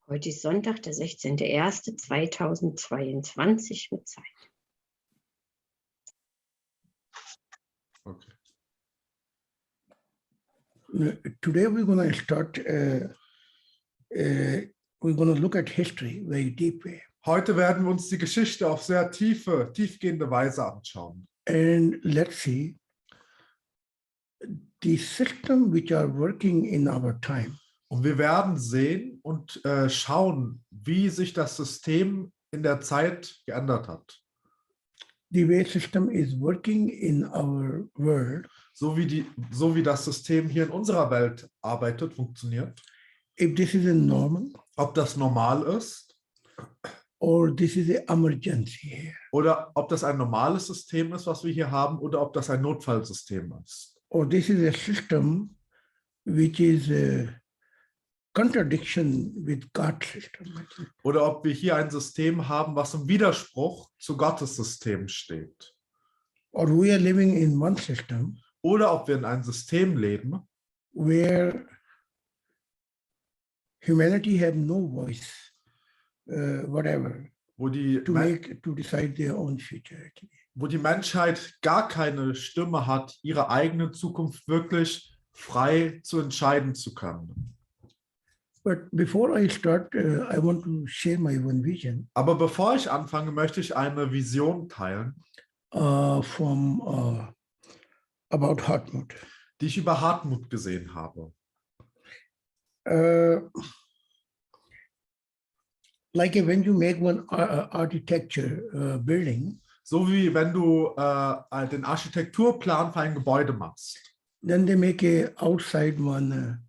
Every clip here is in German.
Heute ist Sonntag, der 16.01.2022 mit Zeit. Okay. Today we're going to start, we're going to look at history very deep way. Heute werden wir uns die Geschichte auf sehr tiefgehende Weise anschauen. And let's see the system which are working in our time. Und wir werden sehen und schauen, wie sich das System in der Zeit geändert hat. The way system is working in our world. So wie das System hier in unserer Welt arbeitet, funktioniert. If this is a normal. Ob das normal ist. Or this is an emergency here. Oder ob das ein normales System ist, was wir hier haben, oder ob das ein Notfallsystem ist. Or this is a system which is a contradiction with God's system. Oder ob wir hier ein System haben, was im Widerspruch zu Gottes System steht. Or we are living in one system. Oder ob wir in einem System leben, where humanity have no voice, whatever, wo die to decide their own future. Wo die Menschheit gar keine Stimme hat, ihre eigene Zukunft wirklich frei zu entscheiden zu können. But before I start, I want to share my one vision. Aber bevor ich anfange, möchte ich eine Vision teilen, about Hartmut. Die ich über Hartmut gesehen habe. Like when you make one architecture building. So wie wenn du den Architekturplan für ein Gebäude machst. Then they make a outside one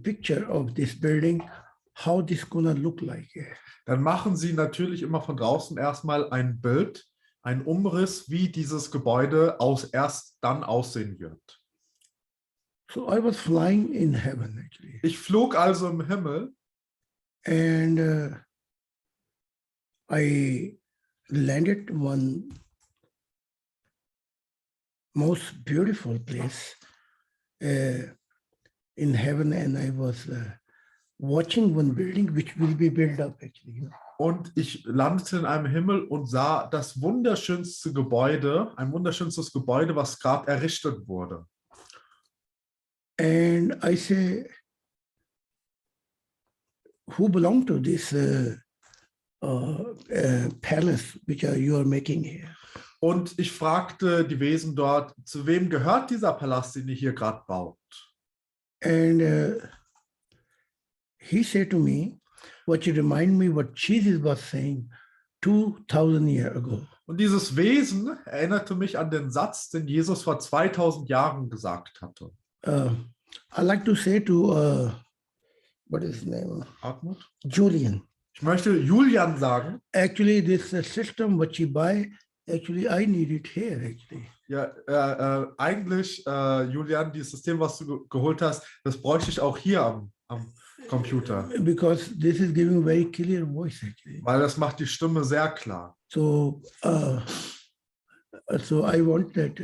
picture of this building, how this gonna look like. Dann machen sie natürlich immer von draußen erstmal ein Bild, ein Umriss, wie dieses Gebäude erst dann aussehen wird. So I was flying in heaven actually. Ich flog also im Himmel. And I landed one most beautiful place in heaven, and I was watching one building which will be built up actually. Und ich landete in einem Himmel und sah das wunderschönste Gebäude, ein wunderschönstes Gebäude, was gerade errichtet wurde. And I say, who belong to this palace which you are making here? Und ich fragte die Wesen dort, zu wem gehört dieser Palast, den ihr hier gerade baut? And he said to me, what you remind me what Jesus was saying 2000 years ago. Und dieses Wesen erinnerte mich an den Satz, den Jesus vor 2000 Jahren gesagt hatte. I like to say to what is his name? Hartmut? Julian. Ich möchte Julian sagen. Actually, this system what you buy, actually I need it here actually. Ja, eigentlich, Julian, dieses System, was du geholt hast, das bräuchte ich auch hier am Computer. Because this is giving very clear voice actually. Weil das macht die Stimme sehr klar. So, so I want that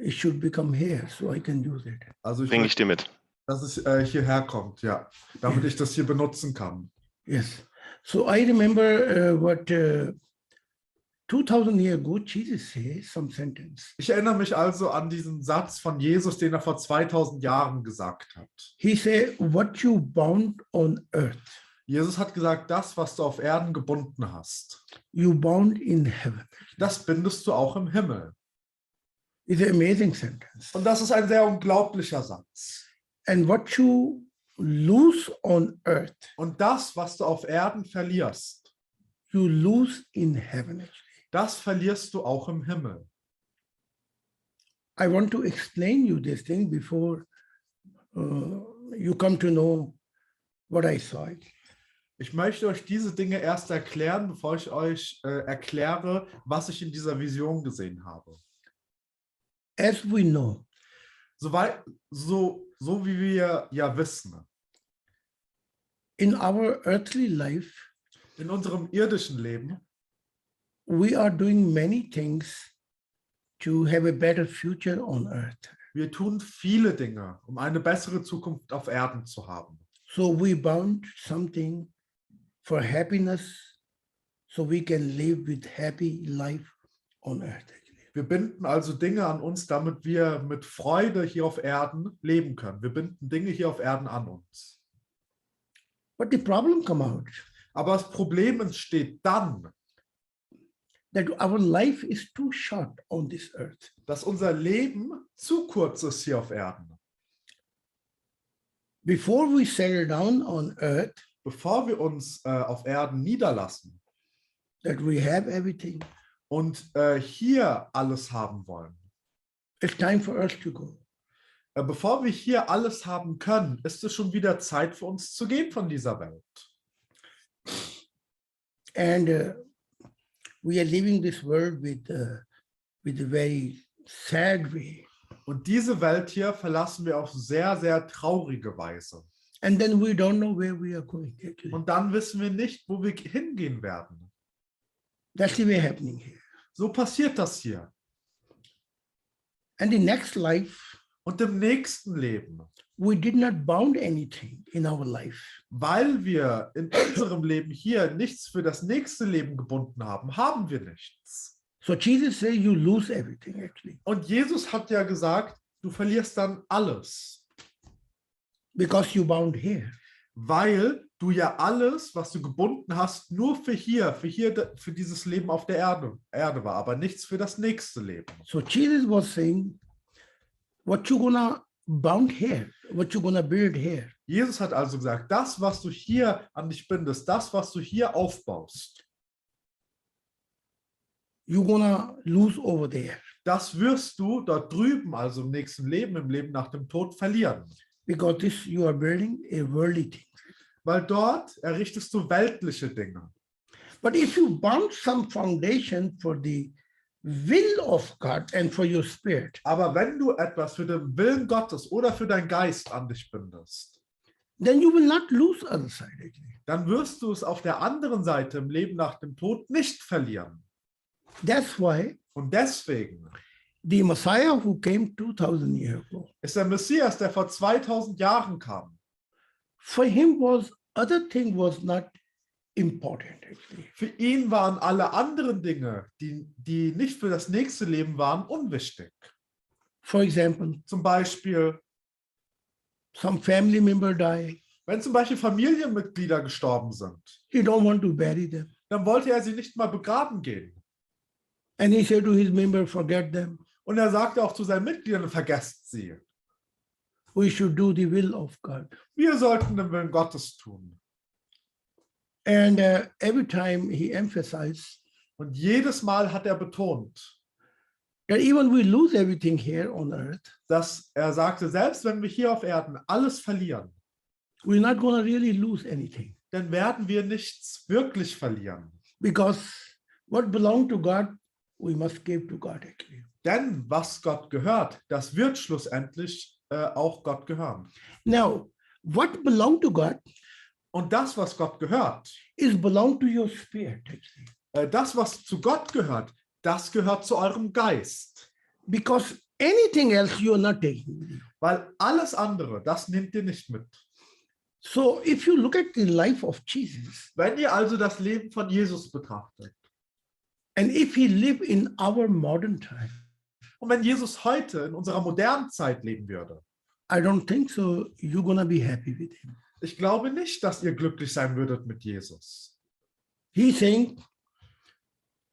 it should become here, so I can use it. Also bringe ich dir mit. Dass es hierher kommt, ja, damit ich das hier benutzen kann. Yes. So I remember what 2000 years ago Jesus said some sentence. Ich erinnere mich also an diesen Satz von Jesus, den er vor 2000 Jahren gesagt hat. He said, what you bound on earth. Jesus hat gesagt, das, was du auf Erden gebunden hast, you bound in heaven. Das bindest du auch im Himmel. It's an amazing sentence. Und das ist ein sehr unglaublicher Satz. And what you lose on earth. Und das, was du auf Erden verlierst, you lose in heaven. Das verlierst du auch im Himmel. I want to explain you this thing before you come to know what I saw. Ich möchte euch diese Dinge erst erklären, bevor ich euch erkläre, was ich in dieser Vision gesehen habe. As we know, so wie wir ja wissen, in our earthly life, in unserem irdischen Leben, we are doing many things to have a better future on earth. Wir tun viele Dinge, um eine bessere Zukunft auf Erden zu haben. So we bound something for happiness so we can live with happy life on earth. Wir binden also Dinge an uns, damit wir mit Freude hier auf Erden leben können. Wir binden Dinge hier auf Erden an uns. But the problem come out Aber das Problem entsteht dann, that our life is too short on this earth. dass unser Leben zu kurz ist hier auf Erden. Before we settle down on earth, Bevor wir uns auf Erden niederlassen that we have everything, und hier alles haben wollen, it's time for us to go. bevor wir hier alles haben können, ist es schon wieder Zeit für uns zu gehen von dieser Welt. And we are leaving this world with a very sad way. Und diese Welt hier verlassen wir auf sehr, sehr traurige Weise. And then we don't know where we are going. Actually. Und dann wissen wir nicht, wo wir hingehen werden. That's the way happening here. So passiert das hier. And the next life, Und im nächsten Leben, we did not bound anything in our life. weil wir in unserem Leben hier nichts für das nächste Leben gebunden haben, haben wir nichts. So Jesus says you lose everything actually, Und Jesus hat ja gesagt, du verlierst dann alles, because you bound here. weil du ja alles, was du gebunden hast, nur für dieses Leben auf der Erde war, aber nichts für das nächste Leben. So Jesus was saying, what you gonna bound here, what you gonna build here, Jesus hat also gesagt, das, was du hier an dich bindest, das, was du hier aufbaust, you gonna lose over there, das wirst du dort drüben, also im nächsten Leben, im Leben nach dem Tod, verlieren. because this you are building a worldly thing. Weil dort errichtest du weltliche Dinge. But if you bound some foundation for the will of God and for your spirit, Aber wenn du etwas für den Willen Gottes oder für deinen Geist an dich bindest, then you will not lose other side actually. dann wirst du es auf der anderen Seite im Leben nach dem Tod nicht verlieren. That's why Und deswegen the Messiah who came 2000 years ago, ist der Messias, der vor 2000 Jahren kam, for him was other thing was not important actually. für ihn waren alle anderen Dinge, die nicht für das nächste Leben waren, unwichtig. For example, Zum Beispiel, some family member die, wenn zum Beispiel Familienmitglieder gestorben sind, he don't want to bury them. dann wollte er sie nicht mal begraben gehen. And he said to his member, forget them. Und er sagte auch zu seinen Mitgliedern, vergesst sie. We should do the will of God. Wir sollten den Willen Gottes tun. And every time he emphasized Und jedes Mal hat er betont, that even we lose everything here on earth, dass er sagte, selbst wenn wir hier auf Erden alles verlieren, we're not going to really lose anything, dann werden wir nichts wirklich verlieren. because what belongs to God, we must give to God actually. Denn was Gott gehört, das wird schlussendlich auch Gott gehören. Now, what belongs to God Und das, was Gott gehört, is belong to your spirit actually, das, was zu Gott gehört, das gehört zu eurem Geist. because anything else you are not taking with you. Weil alles andere, das nehmt ihr nicht mit. So if you look at the life of Jesus, Wenn ihr also das Leben von Jesus betrachtet, and if he lived in our modern time, und wenn Jesus heute in unserer modernen Zeit leben würde, I don't think so you're going to be happy with him. ich glaube nicht, dass ihr glücklich sein würdet mit Jesus. He's saying,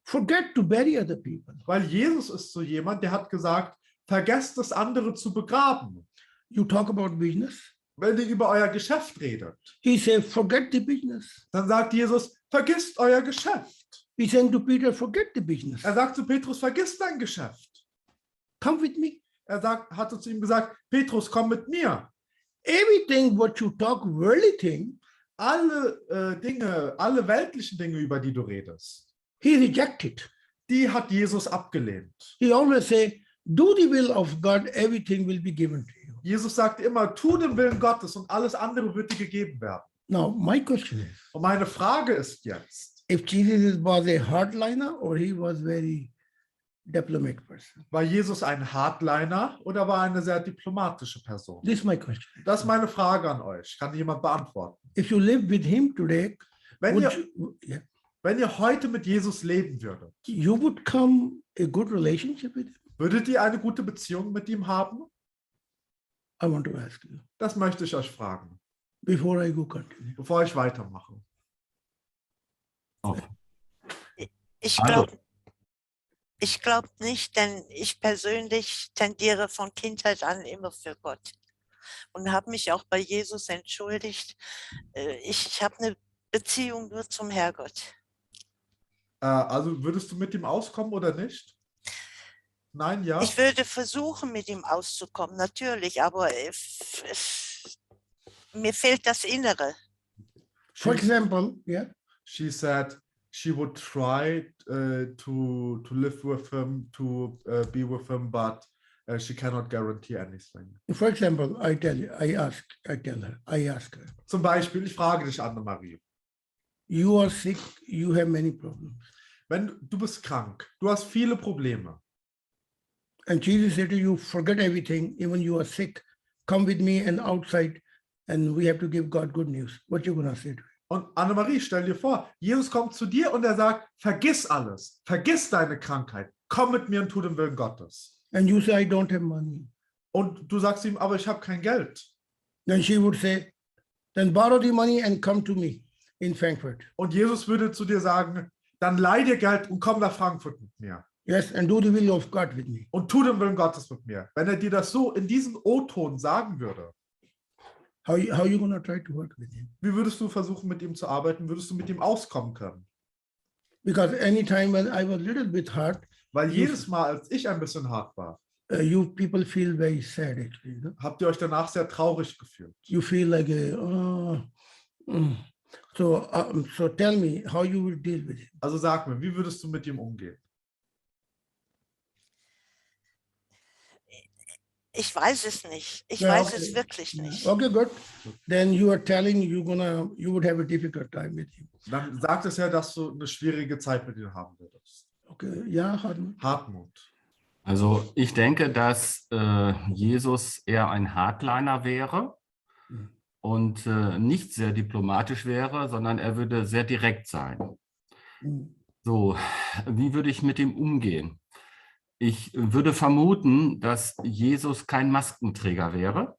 forget to bury other people. Weil Jesus ist so jemand, der hat gesagt, vergesst es, andere zu begraben. You talk about business. Wenn ihr über euer Geschäft redet, He said, forget the business. dann sagt Jesus, vergisst euer Geschäft. He's saying to Peter, forget the business. Er sagt zu Petrus, vergiss dein Geschäft. Come with me. Hatte zu ihm gesagt, Petrus, komm mit mir. Everything what you talk, worldly thing, Alle Dinge, alle weltlichen Dinge, über die du redest, he rejected. die hat Jesus abgelehnt. He always say, do the will of God, everything will be given to you. Jesus sagt immer, tu den Willen Gottes und alles andere wird dir gegeben werden. Now, my question is, Und meine Frage ist jetzt, if Jesus was a hardliner or he was very diplomatic person? War Jesus ein Hardliner oder war er eine sehr diplomatische Person? This is my question. Das ist meine Frage an euch. Kann jemand beantworten? If you live with him today, Wenn would ihr, yeah, wenn ihr heute mit Jesus leben würdet, you would come a good relationship with him? würdet ihr eine gute Beziehung mit ihm haben? I want to ask you Das möchte ich euch fragen, before I go continue. bevor ich weitermache. Ich Also- glaube nicht, denn ich persönlich tendiere von Kindheit an immer für Gott und habe mich auch bei Jesus entschuldigt. Ich habe eine Beziehung nur zum Herrgott. Also würdest du mit ihm auskommen oder nicht? Nein, ja? Ich würde versuchen, mit ihm auszukommen, natürlich, aber mir fehlt das Innere. For example, yeah, She said she would try to live with him, to be with him, but she cannot guarantee anything. for example, I tell her, I ask her, Zum Beispiel, ich frage dich, Annemarie, you are sick, you have many problems. wenn du bist krank, du hast viele Probleme. And Jesus said to you, forget everything, even you are sick, come with me and outside, and we have to give God good news. What you gonna say to him? Und Annemarie, stell dir vor, Jesus kommt zu dir und er sagt, vergiss alles, vergiss deine Krankheit, komm mit mir und tu den Willen Gottes. And you say, I don't have money. Und du sagst ihm, aber ich habe kein Geld. Then she would say, then borrow the money and come to me in Frankfurt. Und Jesus würde zu dir sagen, dann leih dir Geld und komm nach Frankfurt mit mir. Yes, and do the will of God with me. Und tu den Willen Gottes mit mir. Wenn er dir das so in diesem O-Ton sagen würde, How you gonna try to work with him? wie würdest du versuchen, mit ihm zu arbeiten? Würdest du mit ihm auskommen können? Because anytime when I was a little bit hurt, Weil jedes Mal, als ich ein bisschen hart war, you people feel very sad actually. You know? habt ihr euch danach sehr traurig gefühlt. You feel like so tell me how you will deal with him. Also sag mir, wie würdest du mit ihm umgehen? Ich weiß es nicht. Ich Ja, weiß okay. es wirklich nicht. Okay, good. Then you are telling you would have a difficult time with him. Dann sagt es ja, dass du eine schwierige Zeit mit ihm haben würdest. Okay, yeah, Hartmut. Hartmut. Also ich denke, dass Jesus eher ein Hardliner wäre und nicht sehr diplomatisch wäre, sondern er würde sehr direkt sein. So, wie würde ich mit ihm umgehen? Ich würde vermuten, dass Jesus kein Maskenträger wäre.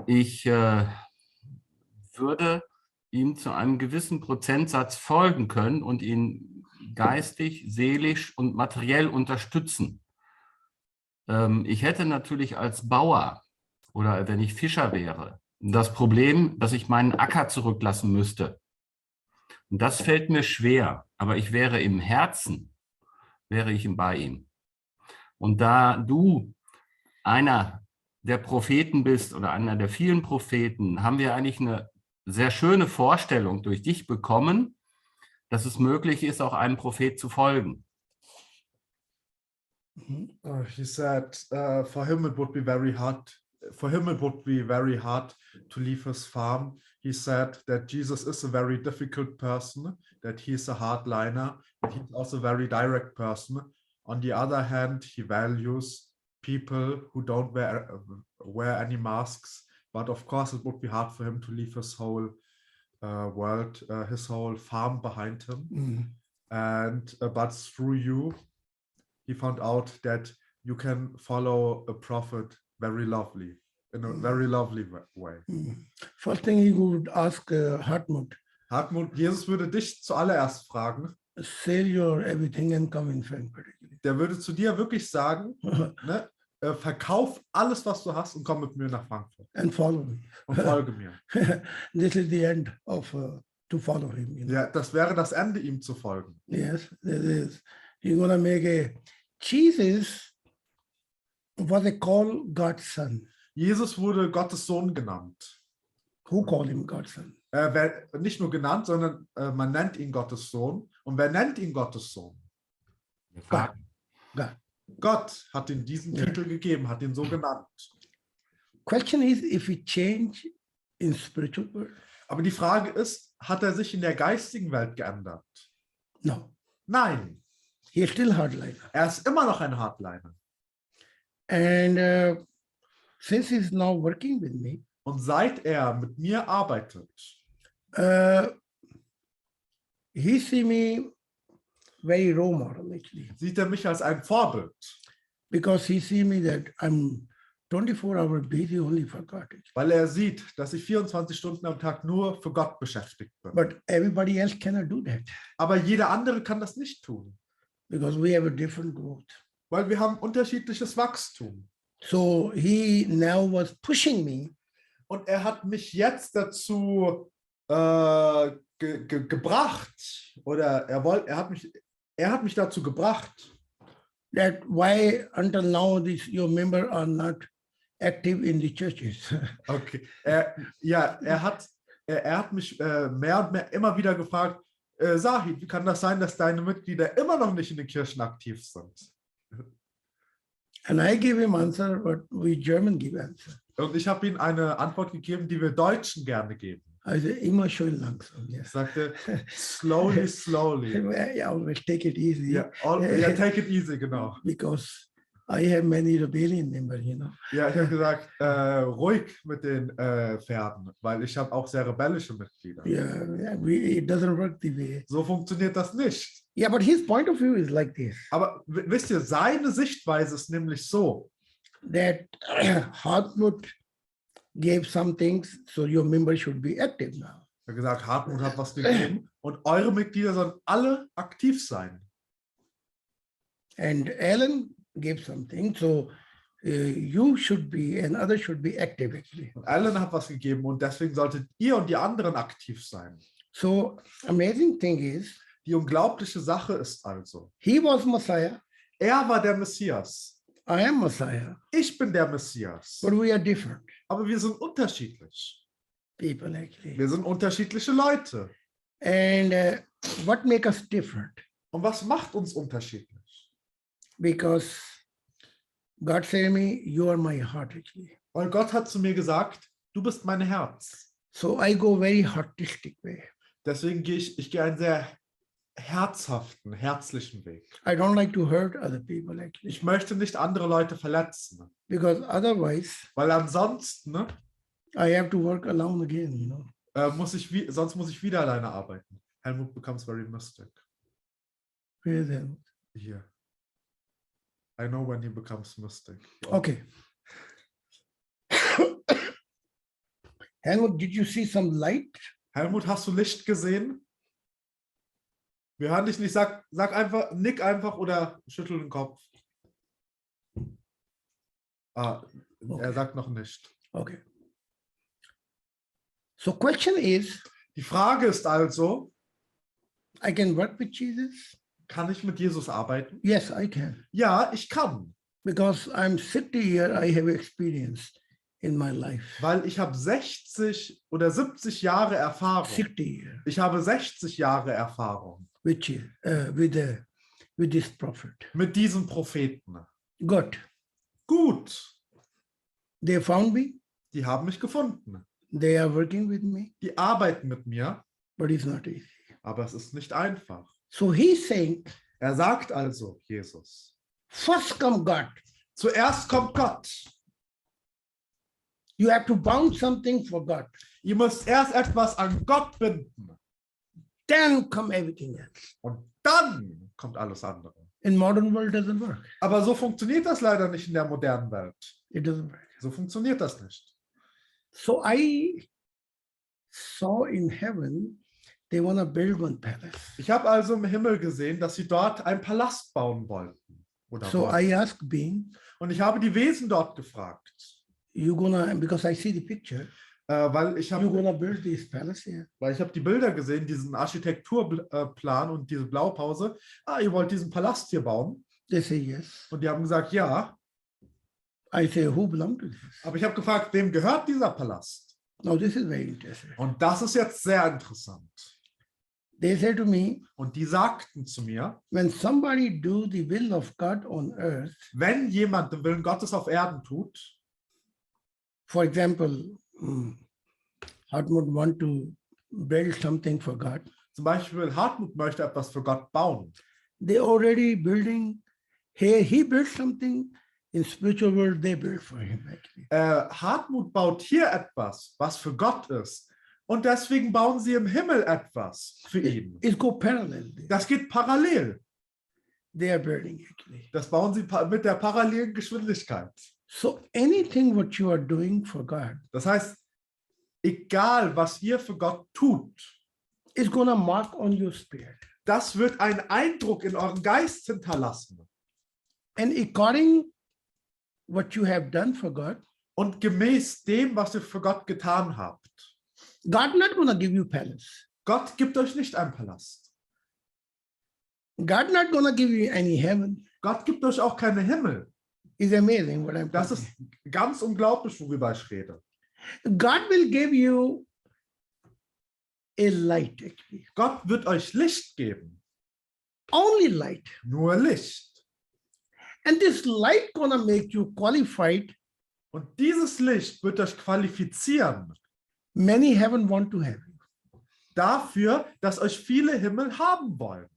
Ich würde ihm zu einem gewissen Prozentsatz folgen können und ihn geistig, seelisch und materiell unterstützen. Ich hätte natürlich als Bauer oder wenn ich Fischer wäre, das Problem, dass ich meinen Acker zurücklassen müsste. Und das fällt mir schwer, aber ich wäre im Herzen, wäre ich bei ihm. Und da du einer der Propheten bist oder einer der vielen Propheten, haben wir eigentlich eine sehr schöne Vorstellung durch dich bekommen, dass es möglich ist, auch einem Prophet zu folgen. He said, for him it would be very hard. For him it would be very hard to leave his farm. He said that Jesus is a very difficult person, that he's a hardliner, but he's also a very direct person. On the other hand, he values people who don't wear any masks. But of course, it would be hard for him to leave his whole world, his whole farm behind him. And but through you, he found out that you can follow a prophet very lovely, in a very lovely way. First thing he would ask Hartmut, Hartmut, Jesus würde dich zuallererst fragen, sell your everything and come in Frankfurt. der würde zu dir wirklich sagen, ne, verkauf alles, was du hast und komm mit mir nach Frankfurt And follow me. und folge mir. This is the end of to follow him. You know? Ja, das wäre das Ende, ihm zu folgen. Yes, this is. You're gonna make a Jesus was a call God's son. Jesus wurde Gottes Sohn genannt. Who called him God's son? Nicht nur genannt, sondern man nennt ihn Gottes Sohn. Und wer nennt ihn Gottes Sohn? God. God. Gott hat ihm diesen Ja. Titel gegeben, hat ihn so genannt. Question is if we change in spiritual world. Aber die Frage ist, hat er sich in der geistigen Welt geändert? No. Nein. He is still hardliner. Er ist immer noch ein Hardliner. And since he's now working with me, Und seit er mit mir arbeitet, he see me very role model actually, sieht er mich als ein Vorbild, because he see me that I'm 24-hour busy only for God. weil er sieht, dass ich 24 Stunden am Tag nur für Gott beschäftigt bin. But everybody else cannot do that Aber jeder andere kann das nicht tun, because we have a different growth. weil wir haben unterschiedliches Wachstum. So he now was pushing me Und er hat mich jetzt dazu gebracht, oder er hat mich dazu gebracht, that why until now your members are not active in the churches. okay, er hat mich mehr und mehr immer wieder gefragt, Sahid, wie kann das sein, dass deine Mitglieder immer noch nicht in den Kirchen aktiv sind? And I give him answer what we German give answer. Und ich habe ihm eine Antwort gegeben, die wir Deutschen gerne geben. I said, immer schön langsam, Ich yes. sagte, slowly, slowly. Yeah, always take it easy. Ja, take it easy, genau. Because I have many rebellion members, you know. Ja, ich habe gesagt, ruhig mit den Pferden, weil ich habe auch sehr rebellische Mitglieder. Yeah, it doesn't work the way. So funktioniert das nicht. Yeah, but his point of view is like this, Aber wisst ihr, seine Sichtweise ist nämlich so, that Hartmut gave some things, so your members should be active now. er hat gesagt, Hartmut hat was gegeben und eure Mitglieder sollen alle aktiv sein. And Alan gave something, so you should be and others should be active actually. Und Alan hat was gegeben und deswegen solltet ihr und die anderen aktiv sein. So amazing thing is, Die unglaubliche Sache ist also, he was Messiah, er war der Messias. I am Messiah, Ich bin der Messias. but we are different Aber wir sind unterschiedlich. people actually. Wir sind unterschiedliche Leute. And what makes us different? Und was macht uns unterschiedlich? Because God said to me, you are my heart actually. Weil Gott hat zu mir gesagt, du bist mein Herz. So I go very heartistic way. Deswegen gehe ich einen sehr herzhaften, herzlichen Weg. I don't like to hurt other people actually, Ich möchte nicht andere Leute verletzen, because otherwise weil ansonsten I have to work alone again, you know. sonst muss ich wieder alleine arbeiten. Helmut becomes very mystic. Where is that? Hier. I know when he becomes mystic. Okay. Helmut, did you see some light? Helmut, hast du Licht gesehen? Wir hören dich nicht. Sag einfach, nick einfach oder schüttel den Kopf. Er Okay. sagt noch nicht. Okay. So question is, Die Frage ist also, I can work with Jesus? kann ich mit Jesus arbeiten? Yes, I can. Ja, ich kann, Because I'm 60 years, I have experience in my life. weil ich habe 60 oder 70 Jahre Erfahrung. 60 years Ich habe 60 Jahre Erfahrung with this prophet. mit diesem Propheten. Good. Gut, They found me. die haben mich gefunden. They are working with me, Die arbeiten mit mir, but it's not easy. aber es ist nicht einfach. So he's saying, Er sagt also, Jesus, first come God. zuerst kommt Gott. You have to bound something for God. Ihr müsst erst etwas an Gott binden Then come everything else. und dann kommt alles andere. In modern world doesn't work. Aber so funktioniert das leider nicht in der modernen Welt. It doesn't work. So funktioniert das nicht. So I saw in heaven, they want to build one palace. Ich habe also im Himmel gesehen, dass sie dort einen Palast bauen wollten. Oder So wollten. I asked Being, Und ich habe die Wesen dort gefragt, you gonna, because I see the picture, weil ich you habe gonna build this palace here? die Bilder gesehen, diesen Architekturplan und diese Blaupause. Ihr wollt diesen Palast hier bauen? They say yes. Und die haben gesagt, ja. I say, who belong to this? Aber ich habe gefragt, wem gehört dieser Palast? Now this is very interesting. Und das ist jetzt sehr interessant. They said to me, Und die sagten zu mir, when somebody do the will of God on earth, wenn jemand den Willen Gottes auf Erden tut, for example, Hartmut want to build something for God, zum Beispiel Hartmut möchte etwas für Gott bauen, They already building here. He built something in spiritual world. They built for him actually. Hartmut baut hier etwas, was für Gott ist. Und deswegen bauen sie im Himmel etwas für ihn. It's go parallel. Das geht parallel. They are building actually. Das bauen sie mit der parallelen Geschwindigkeit. So anything what you are doing for God Das heißt, egal was ihr für Gott tut, is gonna mark on your spirit. das wird einen Eindruck in eurem Geist hinterlassen. And according what you have done for God, Und gemäß dem, was ihr für Gott getan habt. God not gonna give you palace. Gott gibt euch nicht einen Palast. God not gonna give you any heaven. Gott gibt euch auch keinen Himmel. It's amazing what I'm Das talking. ist ganz unglaublich, worüber ich rede. God will give you a light actually. Gott wird euch Licht geben. Only light. Nur Licht. And this light gonna make you qualified. Und dieses Licht wird euch qualifizieren Many heaven want to have you dafür, dass euch viele Himmel haben wollen.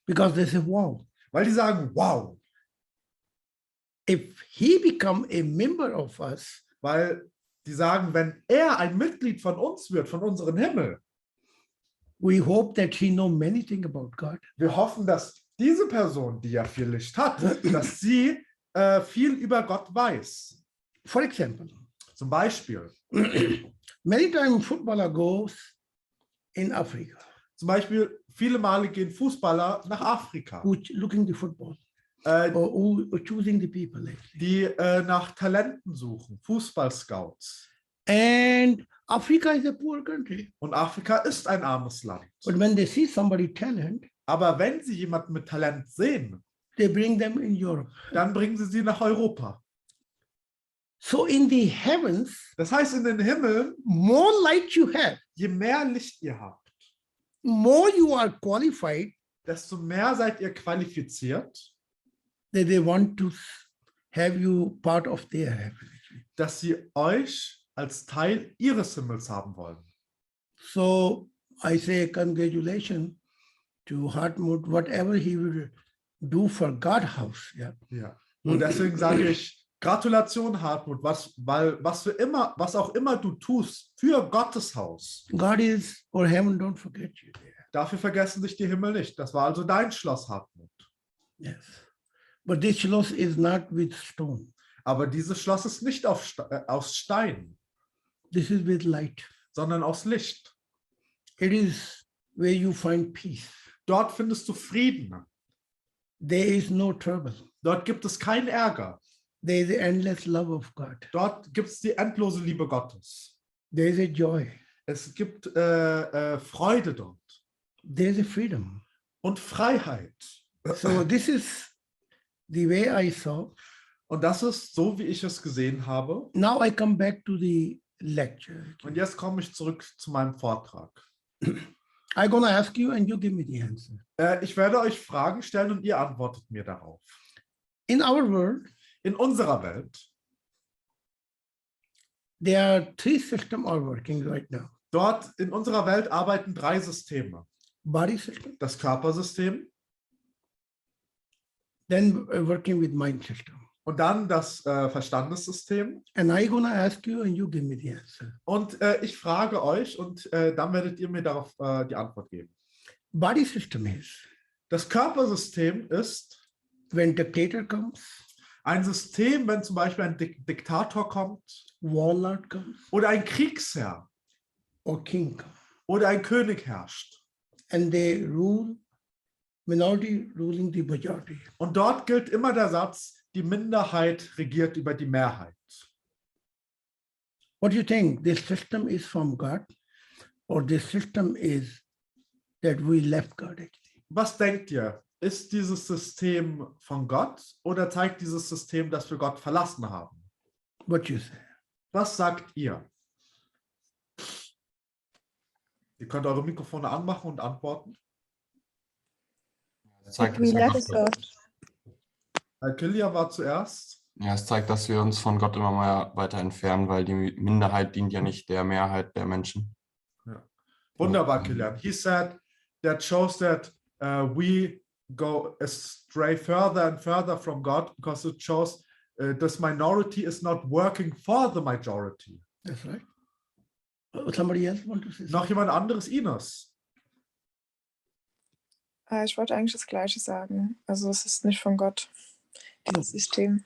because they say, wow, Weil die sagen, wow, if he become a member of us, weil die sagen, wenn er ein Mitglied von uns wird, von unserem Himmel, we hope that he know many things about God. wir hoffen, dass diese Person, die ja viel Licht hat, dass sie viel über Gott weiß. For example, Zum Beispiel, many times footballer goes in Africa, viele Male gehen Fußballer nach Afrika, who looking the football äh, or who choosing the people actually. die nach Talenten suchen, Fußballscouts. And Africa is a poor country. Und Afrika ist ein armes Land. But when they see somebody talent, Aber wenn sie jemanden mit Talent sehen, they bring them in Europe. dann bringen sie nach Europa. So in the heavens, Das heißt, in den Himmeln, more light you have, je mehr Licht ihr habt, more you are qualified desto mehr seid ihr qualifiziert, that they want to have you part of their heaven. dass sie euch als Teil ihres Himmels haben wollen. So I say congratulations to Hartmut, whatever he will do for God house. Yeah. Ja. Und deswegen sage ich, Gratulation, Hartmut, was auch immer du tust für Gottes Haus. God is or heaven, don't forget you there. Dafür vergessen sich die Himmel nicht. Das war also dein Schloss, Hartmut. Yes. But this Schloss is not with stone. Aber dieses Schloss ist nicht aus Stein, This is with light. sondern aus Licht. It is where you find peace. Dort findest du Frieden. There is no trouble. Dort gibt es keinen Ärger. There is the endless love of God. Dort gibt es die endlose Liebe Gottes. There is a joy. Es gibt Freude dort There is a freedom. und Freiheit. So this is the way I saw. Und das ist so, wie ich es gesehen habe. Now I come back to the lecture. Und jetzt komme ich zurück zu meinem Vortrag. I'm gonna ask you and you give me the answer. Ich werde euch Fragen stellen und ihr antwortet mir darauf. In our world, In unserer Welt, there are three systems are working right now. dort in unserer Welt arbeiten 3 Systeme. Body system, Das Körpersystem then working with mind system. und dann das Verstandessystem. And I'm gonna ask you and you give me the answer. Und ich frage euch und dann werdet ihr mir darauf die Antwort geben. Body system is Das Körpersystem ist when dictator comes, ein System, wenn zum Beispiel ein Diktator kommt warlord comes, oder ein Kriegsherr or king comes, oder ein König herrscht. and they rule, minority ruling the majority. Und dort gilt immer der Satz, die Minderheit regiert über die Mehrheit. What do you think? This system is from God, or this system is that we left God actually? Was denkt ihr? Ist dieses System von Gott oder zeigt dieses System, dass wir Gott verlassen haben? What you say? Was sagt ihr? Ihr könnt eure Mikrofone anmachen und antworten. Es zeigt, We dass left wir, God. Kilia war zuerst. ja, es zeigt, dass wir uns von Gott immer mal weiter entfernen, weil die Minderheit dient ja nicht der Mehrheit der Menschen. Wunderbar, Kilian. He said that shows that we go astray further and further from God because it shows this minority is not working for the majority. That's right. Somebody else want to say something? Noch jemand anderes, Ines? Ich wollte eigentlich das Gleiche sagen. Also es ist nicht von Gott, dieses System.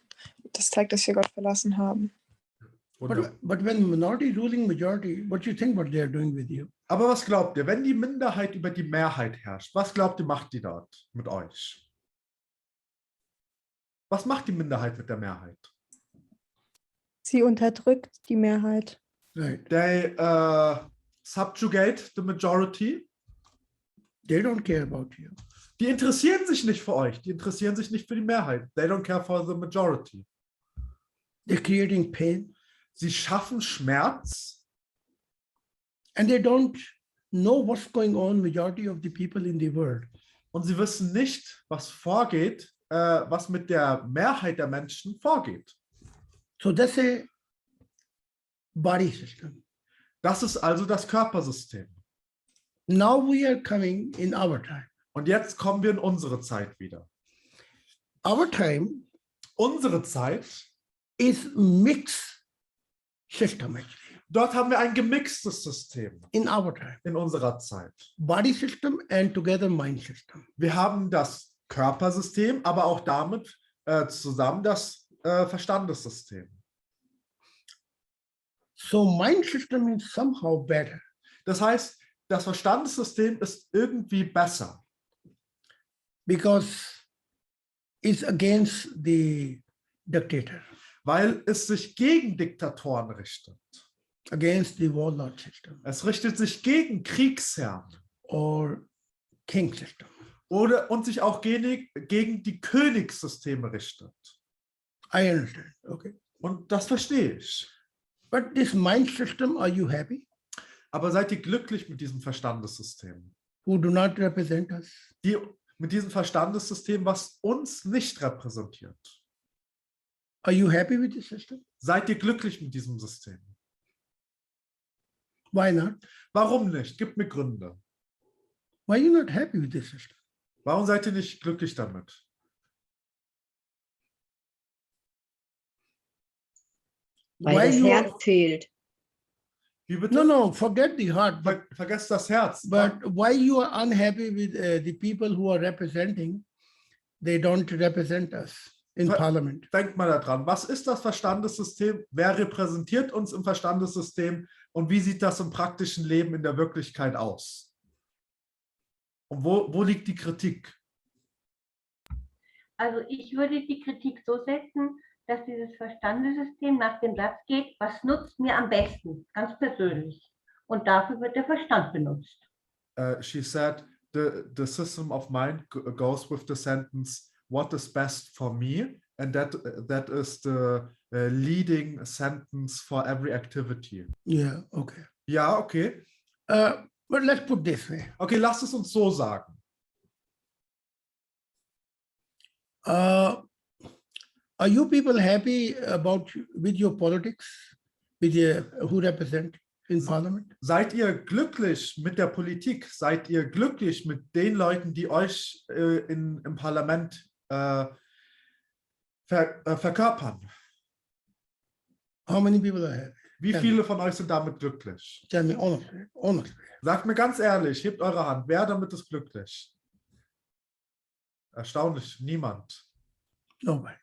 Das zeigt, dass wir Gott verlassen haben. Und du? But when minority ruling majority, what do you think what they are doing with you? Aber was glaubt ihr, wenn die Minderheit über die Mehrheit herrscht, was glaubt ihr, macht die dort mit euch? Was macht die Minderheit mit der Mehrheit? Sie unterdrückt die Mehrheit. Right. They subjugate the majority. They don't care about you. Die interessieren sich nicht für euch, die interessieren sich nicht für die Mehrheit. They don't care for the majority. They're creating pain Sie schaffen Schmerz and they don't know what's going on majority of the people in the world. und sie wissen nicht, was vorgeht, was mit der Mehrheit der Menschen vorgeht. So that's a body system. Das ist also das Körpersystem. Now we are coming in our time. Und jetzt kommen wir in unsere Zeit wieder. Our time Unsere Zeit, is mixed system actually. dort haben wir ein gemixtes System In our time, in unserer Zeit. body system and together mind system. Wir haben das Körpersystem, aber auch damit zusammen das Verstandessystem. So mind system is somehow better Das heißt, das Verstandessystem ist irgendwie besser, because it's against the dictator, weil es sich gegen Diktatoren richtet. against the warlord system Es richtet sich gegen Kriegsherren or king system. und sich auch gegen die Königssysteme richtet. I understand. Okay. Und das verstehe ich. But this mind system, are you happy? Aber seid ihr glücklich mit diesem Verstandessystem? Who do not represent us? Mit diesem Verstandessystem, was uns nicht repräsentiert? Are you happy with the system? Seid ihr glücklich mit diesem System? Why not? Warum nicht? Gib mir Gründe. Why are you not happy with the system? Warum seid ihr nicht glücklich damit? Weil Why das you- Herz fehlt. Wie bitte? No, forget the heart. Vergesst das Herz. But why you are unhappy with the people who are representing? They don't represent us in But- parliament. Denkt mal daran, was ist das Verstandessystem? Wer repräsentiert uns im Verstandessystem und wie sieht das im praktischen Leben in der Wirklichkeit aus? Und wo liegt die Kritik? Also ich würde die Kritik so setzen, dass dieses Verstandessystem nach dem Satz geht, was nutzt mir am besten, ganz persönlich. Und dafür wird der Verstand benutzt. She said, the system of mind goes with the sentence, what is best for me? And that is the leading sentence for every activity. Yeah, okay. Ja, okay. But let's put this way. Okay, lasst es uns so sagen. Are you people happy with your politics, with who represent in parliament? Seid ihr glücklich mit der Politik? Seid ihr glücklich mit den Leuten, die euch im Parlament verkörpern? How many people are happy? Wie Ja. viele von euch sind damit glücklich? Tell me honestly, honestly. Sagt mir ganz ehrlich, hebt eure Hand. Wer damit ist glücklich? Erstaunlich, niemand. Nobody.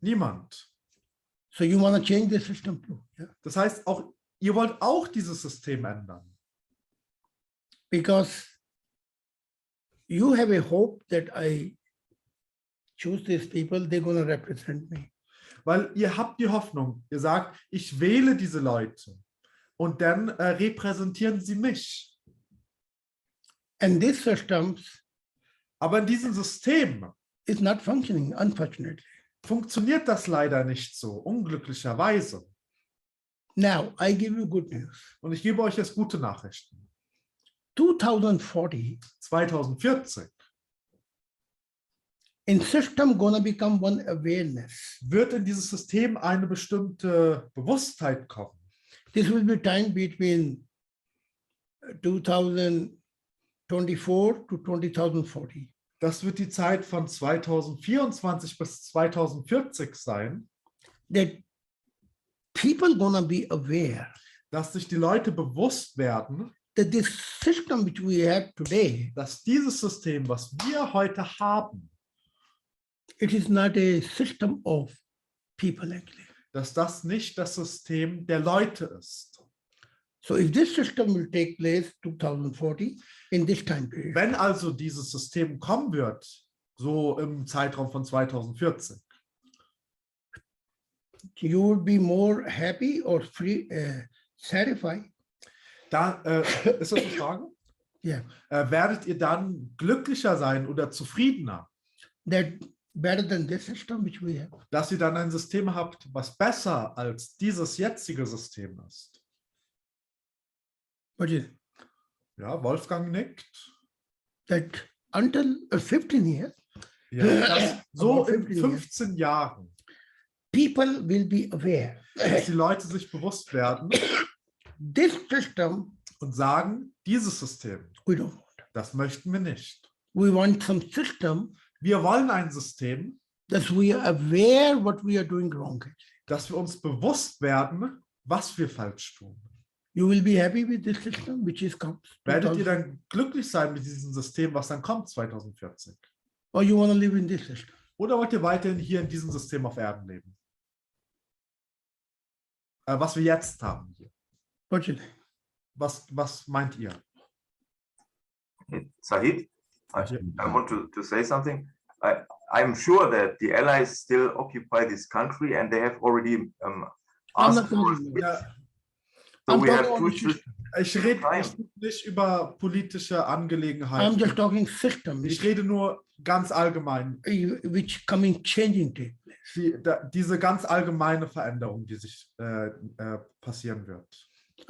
Niemand. So you want to change the system too, yeah? Das heißt, auch ihr wollt auch dieses System ändern. Because you have a hope that I choose these people, they're going to represent me. Weil ihr habt die Hoffnung, ihr sagt, ich wähle diese Leute und dann repräsentieren sie mich. And this system Aber in diesem System is not functioning, unfortunately. funktioniert das leider nicht so, unglücklicherweise. Now, I give you good news. Und ich gebe euch jetzt gute Nachrichten. 2040, 2040 in system going to become one awareness. wird in dieses System eine bestimmte Bewusstheit kommen. This will be time between 2024 to 2040. Das wird die Zeit von 2024 bis 2040 sein, that people gonna be aware dass sich die Leute bewusst werden, that this system which we have today, dass dieses System, was wir heute haben, it is not a system of people actually. dass das nicht das System der Leute ist. So if this system will take place 2040 in this time period, Wenn also dieses System kommen wird, so im Zeitraum von 2040, you will be more happy or free, satisfied. da ist das eine Frage? Yeah, Werdet ihr dann glücklicher sein oder zufriedener, that better than this system which we have. dass ihr dann ein System habt, was besser als dieses jetzige System ist? What is it? Ja, Wolfgang nickt. That until 15 years, Ja, dass so Aber in 15 15 Jahren, people will be aware. dass die Leute sich bewusst werden This system und sagen, dieses System, we don't want. das möchten wir nicht. We want some system Wir wollen ein System, that we are aware what we are doing wrong. dass wir uns bewusst werden, was wir falsch tun. You will be happy with this system which is comes. Werdet ihr dann glücklich sein mit diesem System, was dann kommt 2040? Or you want to live in this system? Oder wollt ihr weiterhin hier in diesem System auf Erden leben? Was wir jetzt haben hier. What you think? Was meint ihr? Sahid, I want to say something. I'm sure that the Allies still occupy this country and they have already I'm asked not for talking it. Ja, So I'm we have talking two about the systems. system. ich rede nicht über politische I'm Angelegenheiten. just talking system Ich rede nur ganz allgemein. which coming changing take place. Diese ganz allgemeine Veränderung, die sich passieren wird.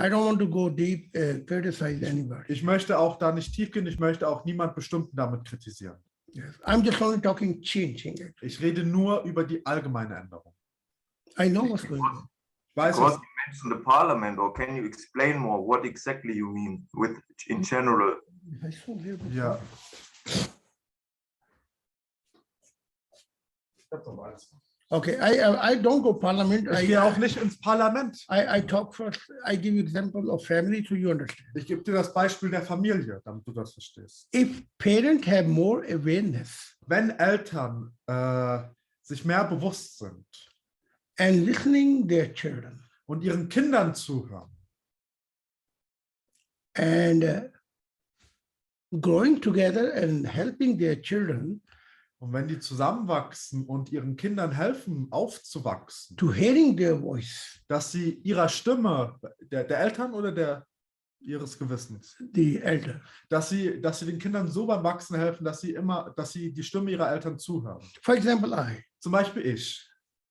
I don't want to go deep, criticize anybody. Ich möchte auch da nicht tief gehen, ich möchte auch niemand Bestimmten damit kritisieren. Yes. I'm just only talking changing it. Ich rede nur über die allgemeine Änderung. I know what's going on. Ich weiß, Because was, you mentioned the parliament, or can you explain more what exactly you mean with in general? I saw there before. ja. Okay, I don't go parliament. Ich gehe auch nicht ins Parlament. I talk first. I give you example of family so you understand. Ich gebe dir das Beispiel der Familie, damit du das verstehst. If parents have more awareness Wenn Eltern sich mehr bewusst sind and listening their children und ihren Kindern zuhören and growing together and helping their children und wenn die zusammenwachsen und ihren Kindern helfen, aufzuwachsen, to hearing their voice, dass sie ihrer Stimme, der Eltern oder ihres Gewissens, the elder. dass sie den Kindern so beim Wachsen helfen, dass sie die Stimme ihrer Eltern zuhören. For example, Zum Beispiel ich.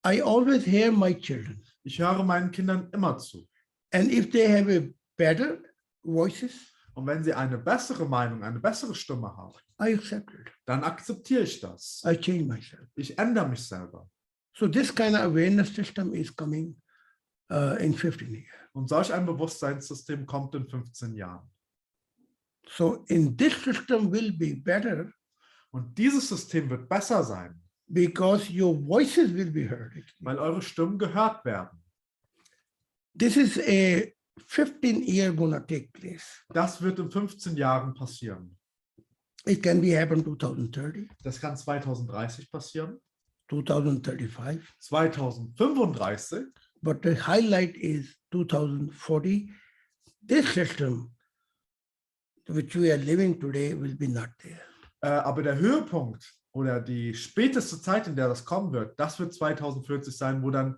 I always hear my children. Ich höre meinen Kindern immer zu. And if they have a better voices, Und wenn sie eine bessere Meinung, eine bessere Stimme haben, I accept it. dann akzeptiere ich das. I change myself. Ich ändere mich selber. So this kind of awareness system is coming in 15 years. Und solch ein Bewusstseinssystem kommt in 15 Jahren. So in this system will be better Und dieses System wird besser sein, because your voices will be heard. weil eure Stimmen gehört werden. This is a 15-year gonna take place. Das wird in 15 Jahren passieren. It can be happen 2030, Das kann 2030 passieren, 2035, 2035. but the highlight is 2040. This system which we are living today will be not there. Aber der Höhepunkt oder die späteste Zeit, in der das kommen wird, das wird 2040 sein, wo dann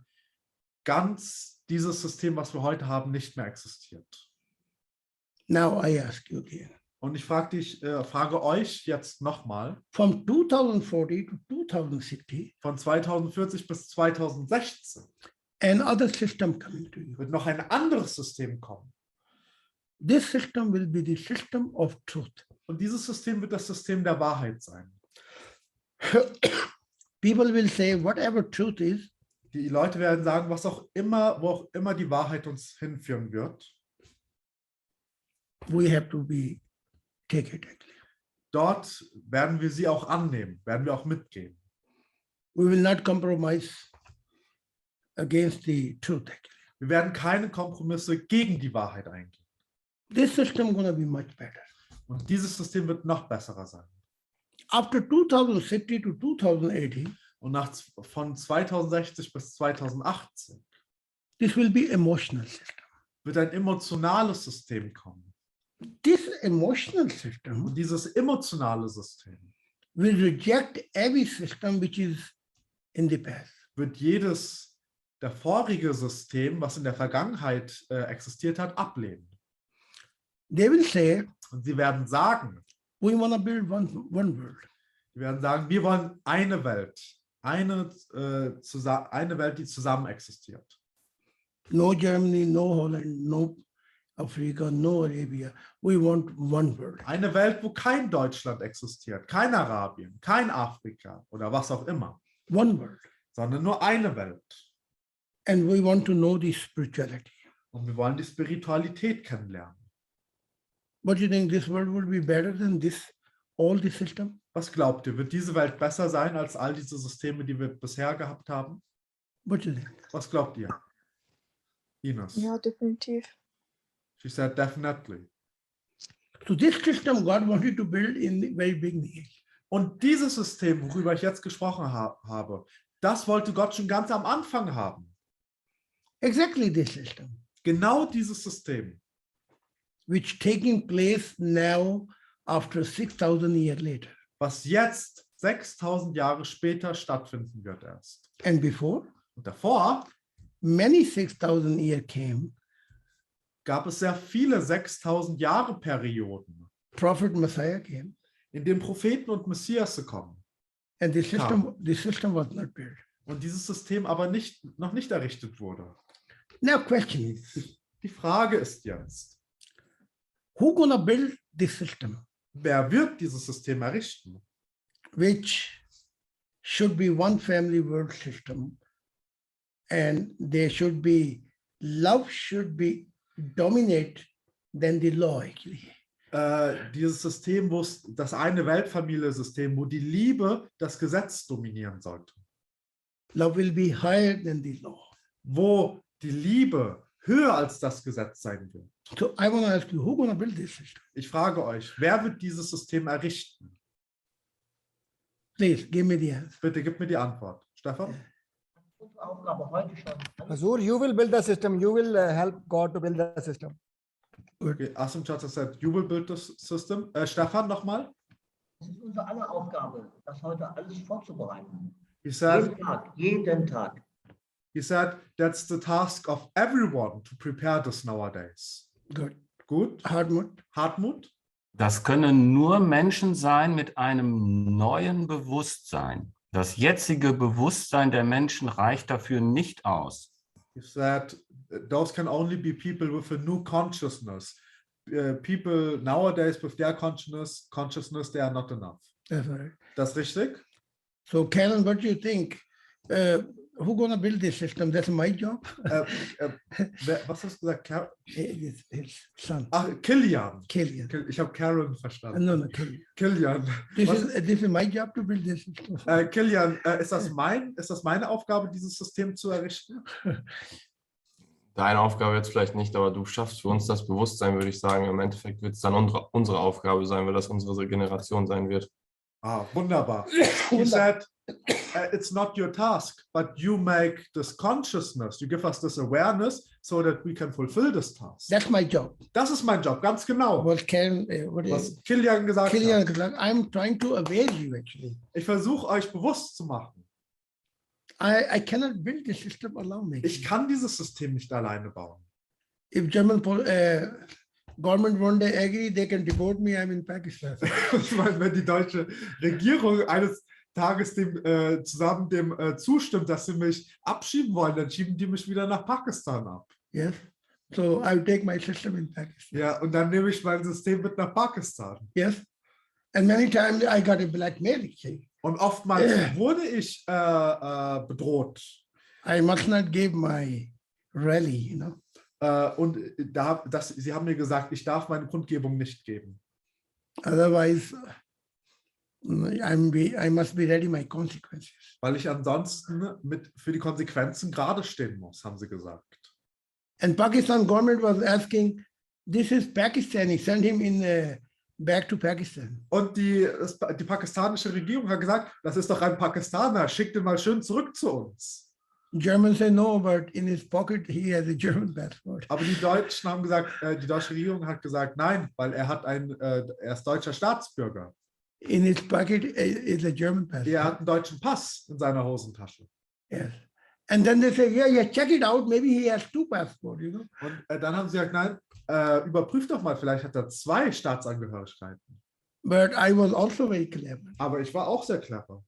ganz dieses System, was wir heute haben, nicht mehr existiert. Now I ask you again. Und ich frage euch jetzt nochmal, From 2040 to 2060, von 2040 bis 2016 another system coming to you. wird noch ein anderes System kommen. This system will be the system of truth. Und dieses System wird das System der Wahrheit sein. People will say whatever truth is, Die Leute werden sagen, wo auch immer die Wahrheit uns hinführen wird, we have to be take it actually. dort werden wir sie auch annehmen, werden wir auch mitgehen. We will not compromise against the truth. Actually, Wir werden keine Kompromisse gegen die Wahrheit eingehen. this system gonna be much better. Und dieses System wird noch besserer sein. After 2060 to 2080, Und von 2060 bis 2018 this will be emotional system. wird ein emotionales System kommen. This emotional system Und dieses emotionale System will reject every system which is in the past. wird jedes der vorige System, was in der Vergangenheit existiert hat, ablehnen. They will say, Und sie werden sagen, we want to build one world. sie werden sagen, wir wollen eine Welt, eine Welt, die zusammen existiert. No Germany, no Holland, no Africa, no Arabia. We want one world. Eine Welt, wo kein Deutschland existiert, kein Arabien, kein Afrika oder was auch immer, One world. sondern nur eine Welt. And we want to know the spirituality. Und wir wollen die Spiritualität kennenlernen. What do you think, this world will be better than this, all the system? Was glaubt ihr, wird diese Welt besser sein als all diese Systeme, die wir bisher gehabt haben? What do you think? Was glaubt ihr? Ines. Ja, definitiv. She said definitely. So this system God wanted to build in the very beginning. Und dieses System, worüber ich jetzt gesprochen habe, das wollte Gott schon ganz am Anfang haben. Exactly this system, Genau dieses System, which taking place now after 6,000 years later. was jetzt 6000 Jahre später stattfinden wird erst. And before, Und davor many 6,000 years came, gab es sehr viele 6000 Jahre Perioden, Prophet Messiah came, in denen Propheten und Messias kommen. and the system was not built. Und dieses System aber noch nicht errichtet wurde. Now question is, Die Frage ist jetzt, who gonna build this system, wer wird dieses System errichten? which should be one family world system, and there should be, love should be dominate than the law actually. Dieses System, wo es das eine Weltfamilie-System, wo die Liebe das Gesetz dominieren sollte. Love will be higher than the law. Wo die Liebe höher als das Gesetz sein wird. So I want to ask you, who gonna build this system? Ich frage euch, wer wird dieses System errichten? Please give me the answer. Bitte gib mir die Antwort. Stefan? Aufgabe heute schon. Azur, you will build the system. You will help God to build the system. Okay, Asim Chacha said, you will build the system. Stefan, nochmal. Es ist unsere aller Aufgabe, das heute alles vorzubereiten. He said, Jeden Tag. he said, that's the task of everyone to prepare this nowadays. Good. Gut. Hartmut? Das können nur Menschen sein mit einem neuen Bewusstsein. Das jetzige Bewusstsein der Menschen reicht dafür nicht aus. He said, those can only be people with a new consciousness. People nowadays with their consciousness, they are not enough. That's right. Das ist richtig? So Karen, what do you think? Who gonna build this system? That's my job. Was hast du gesagt? His son. Ach, Kilian. Kilian. Ich habe Karen verstanden. No, Kilian. Kilian. This is my job to build this system. Kilian, ist das meine Aufgabe, dieses System zu errichten? Deine Aufgabe jetzt vielleicht nicht, aber du schaffst für uns das Bewusstsein, würde ich sagen. Im Endeffekt wird es dann unsere Aufgabe sein, weil das unsere Generation sein wird. Ah, wunderbar. He said, it's not your task, but you make this consciousness, you give us this awareness so that we can fulfill this task. That's my job. Das ist mein Job, ganz genau. Was Karen, was Kilian gesagt Kilian hat. I'm trying to aware you actually. Ich versuche euch bewusst zu machen. I cannot build the system alone. Ich kann dieses System nicht alleine bauen. If German government one day agree, they can deport me. I'm in Pakistan. Wenn die deutsche Regierung eines Tages dem zustimmt, dass sie mich abschieben wollen, dann schieben die mich wieder nach Pakistan ab. Yes. So I'll take my system in Pakistan. Ja, und dann nehme ich mein System mit nach Pakistan. Yes. And many times I got a blackmail. Und oftmals wurde ich bedroht. I must not give my rally, you know. Und sie haben mir gesagt, ich darf meine Kundgebung nicht geben. Otherwise, I must be ready my consequences. weil ich ansonsten für die Konsequenzen gerade stehen muss, haben sie gesagt. And Pakistan government was asking, this is Pakistani, send him back to Pakistan. Und die pakistanische Regierung hat gesagt, das ist doch ein Pakistaner, schickt ihn mal schön zurück zu uns. Germans say no, but in his pocket he has a German passport. Aber die Deutschen haben gesagt, die deutsche Regierung hat gesagt, nein, weil er ist deutscher Staatsbürger. In his pocket is a German passport. Er hat einen deutschen Pass in seiner Hosentasche. Yes. And then they say, yeah, check it out. Maybe he has two passports, you know. Und dann haben sie gesagt, nein, überprüf doch mal, vielleicht hat er 2 Staatsangehörigkeiten. But I was also very clever. Aber ich war auch sehr clever.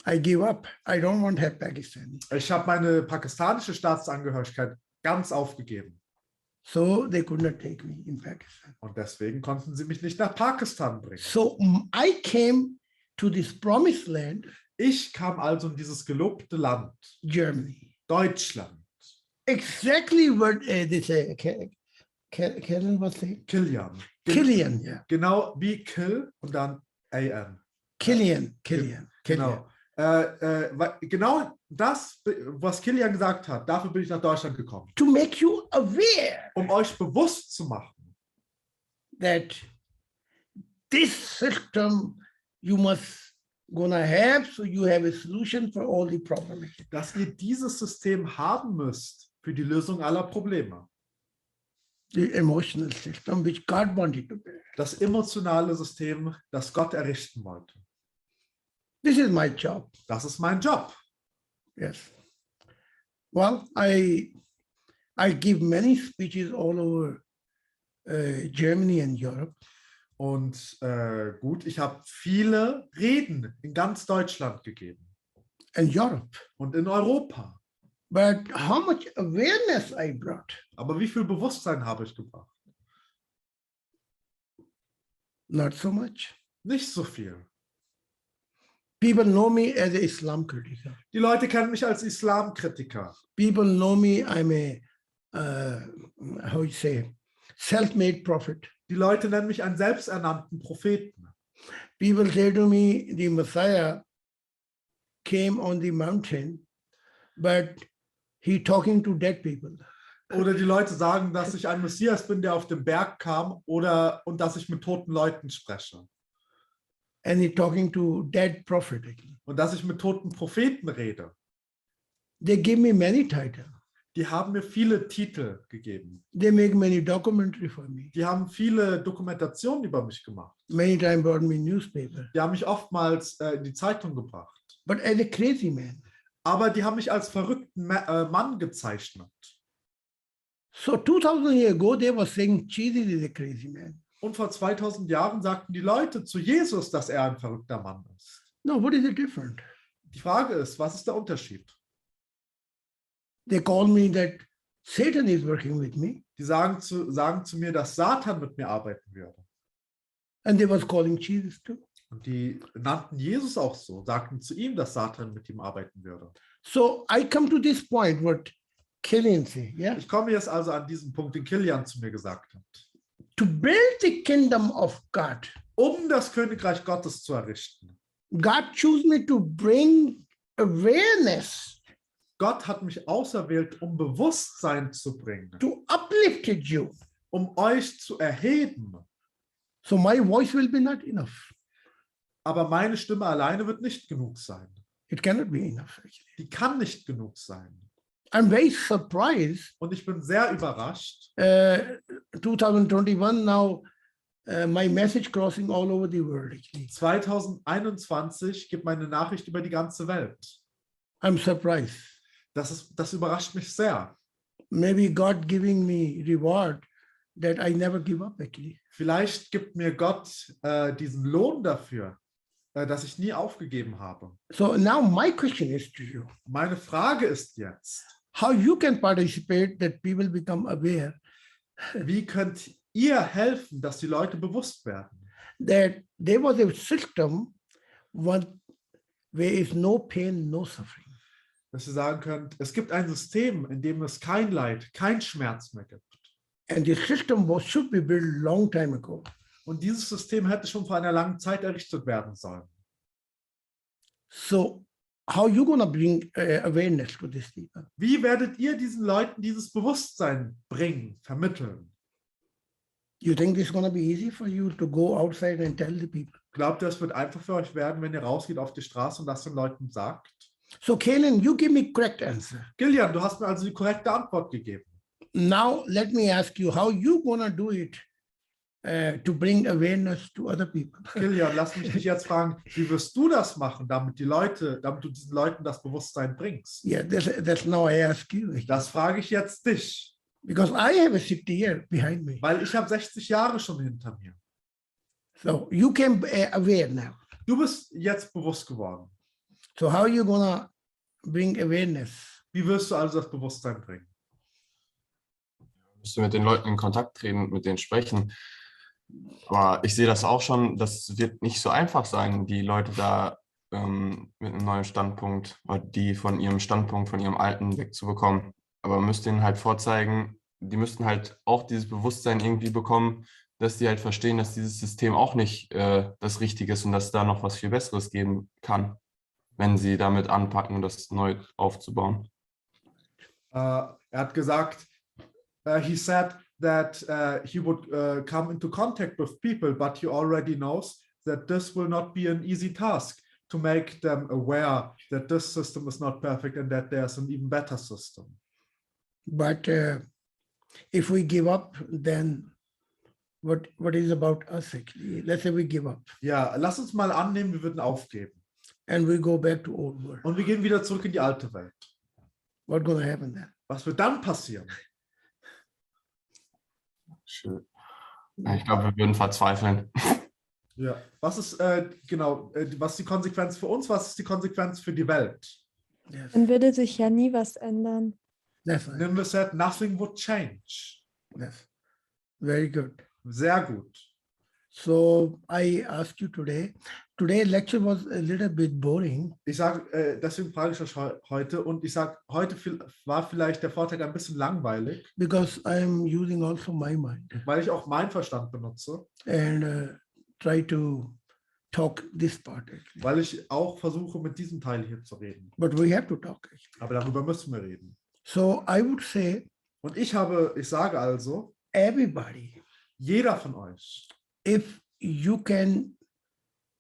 I give up. I don't want to have Pakistani. Ich habe meine pakistanische Staatsangehörigkeit ganz aufgegeben. So they could not take me in Pakistan. Und deswegen konnten sie mich nicht nach Pakistan bringen. So I came to this promised land, Ich kam also in dieses gelobte Land, Germany. Deutschland. Exactly what this Kellen was saying. Kilian. Killian, yeah. Genau wie Kill und dann AN. Killian. Genau. Genau das, was Kilian gesagt hat, dafür bin ich nach Deutschland gekommen. To make you aware Um euch bewusst zu machen, that this system you must gonna have, so you have a solution for all the problems. dass ihr dieses System haben müsst für die Lösung aller Probleme. The emotional system which God wanted to build. Das emotionale System, das Gott errichten wollte. This is my job. Das ist mein Job. Yes. Well, I give many speeches all over Germany and Europe. Und gut, ich habe viele Reden in ganz Deutschland gegeben. And Europe. Und in Europa. But how much awareness I brought? Aber wie viel Bewusstsein habe ich gebracht? Not so much. Nicht so viel. People know me as an Islam critic. Die Leute kennen mich als Islamkritiker. People know me, I'm a, how you say, self-made prophet. Die Leute nennen mich einen selbsternannten Propheten. People say to me, the Messiah came on the mountain, but he talking to dead people. Oder die Leute sagen, dass ich ein Messias bin, der auf dem Berg kam, und dass ich mit toten Leuten spreche. And he talking to dead prophet. Und dass ich mit toten Propheten rede. They give me many titles. Die haben mir viele Titel gegeben. They make many documentary for me. Die haben viele Dokumentationen über mich gemacht. Many times brought me newspaper. Die haben mich oftmals in die Zeitung gebracht. But as a crazy man. Aber die haben mich als verrückten Mann gezeichnet. So 2000 years ago, they were saying Jesus is a crazy man. Und vor 2000 Jahren sagten die Leute zu Jesus, dass er ein verrückter Mann ist. No, what is the difference? Die Frage ist, was ist der Unterschied? They call me that Satan is working with me. Die sagen zu mir, dass Satan mit mir arbeiten würde. And they was calling Jesus too. Und die nannten Jesus auch so, sagten zu ihm, dass Satan mit ihm arbeiten würde. So I come to this point, what Killian say, yeah? Ich komme jetzt also an diesen Punkt, den Kilian zu mir gesagt hat. To build the kingdom of God. Um das Königreich Gottes zu errichten. God chose me to bring awareness. Gott hat mich auserwählt, um Bewusstsein zu bringen. To uplift you. Um euch zu erheben. So my voice will be not enough. Aber meine Stimme alleine wird nicht genug sein. It cannot be enough, actually. Die kann nicht genug sein. I'm very surprised. Und ich bin sehr überrascht. 2021 now, my message crossing all over the world. Actually. 2021 gibt meine Nachricht über die ganze Welt. I'm surprised. Das überrascht mich sehr. Maybe God giving me reward that I never give up. Actually. Vielleicht gibt mir Gott diesen Lohn dafür, dass ich nie aufgegeben habe. So now my question is to you. Meine Frage ist jetzt, how you can participate that people become aware. Wie könnt ihr helfen, dass die Leute bewusst werden? That there was a system where is no pain, no suffering. Dass ihr sagen könnt, es gibt ein System, in dem es kein Leid, kein Schmerz mehr gibt. And the system should be built long time ago. Und dieses System hätte schon vor einer langen Zeit errichtet werden sollen. So how you gonna bring awareness to these people? Wie werdet ihr diesen Leuten dieses Bewusstsein bringen, vermitteln? You think it's gonna be easy for you to go outside and tell the people? Glaubt ihr, es wird einfach für euch werden, wenn ihr rausgeht auf die Straße und das den Leuten sagt? So Kanan, you give me correct answer. Gillian, du hast mir also die korrekte Antwort gegeben. Now let me ask you how you gonna do it to bring awareness to other people. Gillian, lass mich dich jetzt fragen, wie wirst du das machen, damit du diesen Leuten das Bewusstsein bringst? Yeah, that's now I ask you. Das frage ich jetzt dich, Because I have a 60 year behind me. weil ich habe 60 Jahre schon hinter mir. So you can aware now. Du bist jetzt bewusst geworden. So how you gonna bring awareness? Wie wirst du also das Bewusstsein bringen? Müsste mit den Leuten in Kontakt treten und mit denen sprechen. Aber ich sehe das auch schon, das wird nicht so einfach sein, die Leute da mit einem neuen Standpunkt oder die von ihrem Standpunkt, von ihrem alten wegzubekommen. Aber man müsste ihnen halt vorzeigen, die müssten halt auch dieses Bewusstsein irgendwie bekommen, dass die halt verstehen, dass dieses System auch nicht das Richtige ist und dass es da noch was viel Besseres geben kann, wenn sie damit anpacken, das neu aufzubauen. Er hat gesagt, he said that he would come into contact with people, but he already knows that this will not be an easy task to make them aware that this system is not perfect and that there's an even better system. But if we give up, then what is about us actually? Let's say we give up Ja, lass uns mal annehmen, wir würden aufgeben. and we go back to old world. Und wir gehen wieder zurück in die alte Welt. What gonna happen then? Was wird dann passieren? Schön. Ja, ich glaube, wir würden verzweifeln. Ja. Was ist was ist die Konsequenz für uns? Was ist die Konsequenz für die Welt? Yes. Dann würde sich ja nie was ändern. That's right. Nimmer said, nothing would change. Yes. Very good. Sehr gut. So I asked you today. Today's lecture was a little bit boring Ich sage, deswegen frage ich euch heute und ich sage, heute war vielleicht der Vortrag ein bisschen langweilig, because I'm using also my mind weil ich auch meinen Verstand benutze, and try to talk this part actually. weil ich auch versuche, mit diesem Teil hier zu reden. But we have to talk actually. Aber darüber müssen wir reden. So I would say Und ich sage also, everybody, jeder von euch, if you can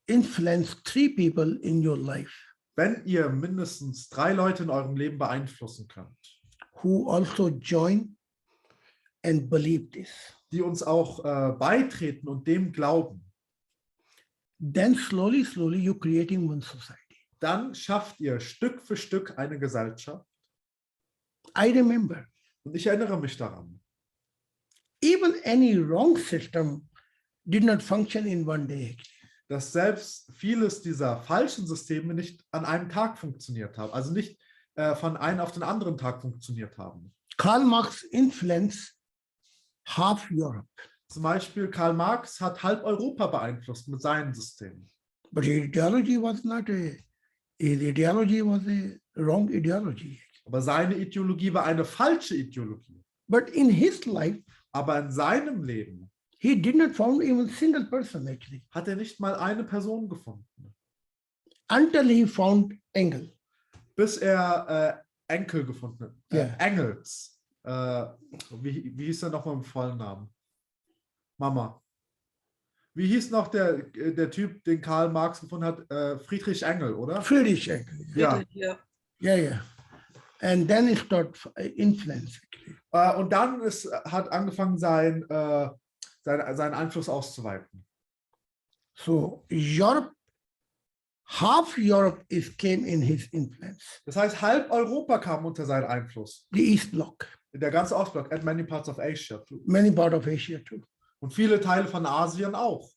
influence 3 people in your life wenn ihr mindestens 3 Leute in eurem Leben beeinflussen könnt, who also join and believe this, die uns auch beitreten und dem glauben, then slowly you're creating one society. dann schafft ihr Stück für Stück eine Gesellschaft. I remember Und ich erinnere mich daran, even any wrong system did not function in one day. dass selbst vieles dieser falschen Systeme nicht an einem Tag funktioniert haben, also nicht von einem auf den anderen Tag funktioniert haben. Karl Marx influenced half Europe, Zum Beispiel Karl Marx hat halb Europa beeinflusst mit seinem System. but his ideology was not his ideology was a wrong ideology. Aber seine Ideologie war eine falsche Ideologie. But in his life, Aber in seinem Leben he did not found even single person actually hat er nicht mal eine Person gefunden, until he found Engel. bis er Enkel gefunden hat. Ja. Engels. Wie hieß er nochmal im vollen Namen? Mama. Wie hieß noch der Typ, den Karl Marx gefunden hat? Friedrich Engel, oder? Friedrich Engel. Ja. Yeah. And then it started influence actually. Und dann hat angefangen, seinen Einfluss auszuweiten. So Europe, half Europe came in his influence. Das heißt, halb Europa kam unter seinen Einfluss. The East Bloc, Der ganze Ostblock, and many parts of Asia too. many part of Asia too. Und viele Teile von Asien auch.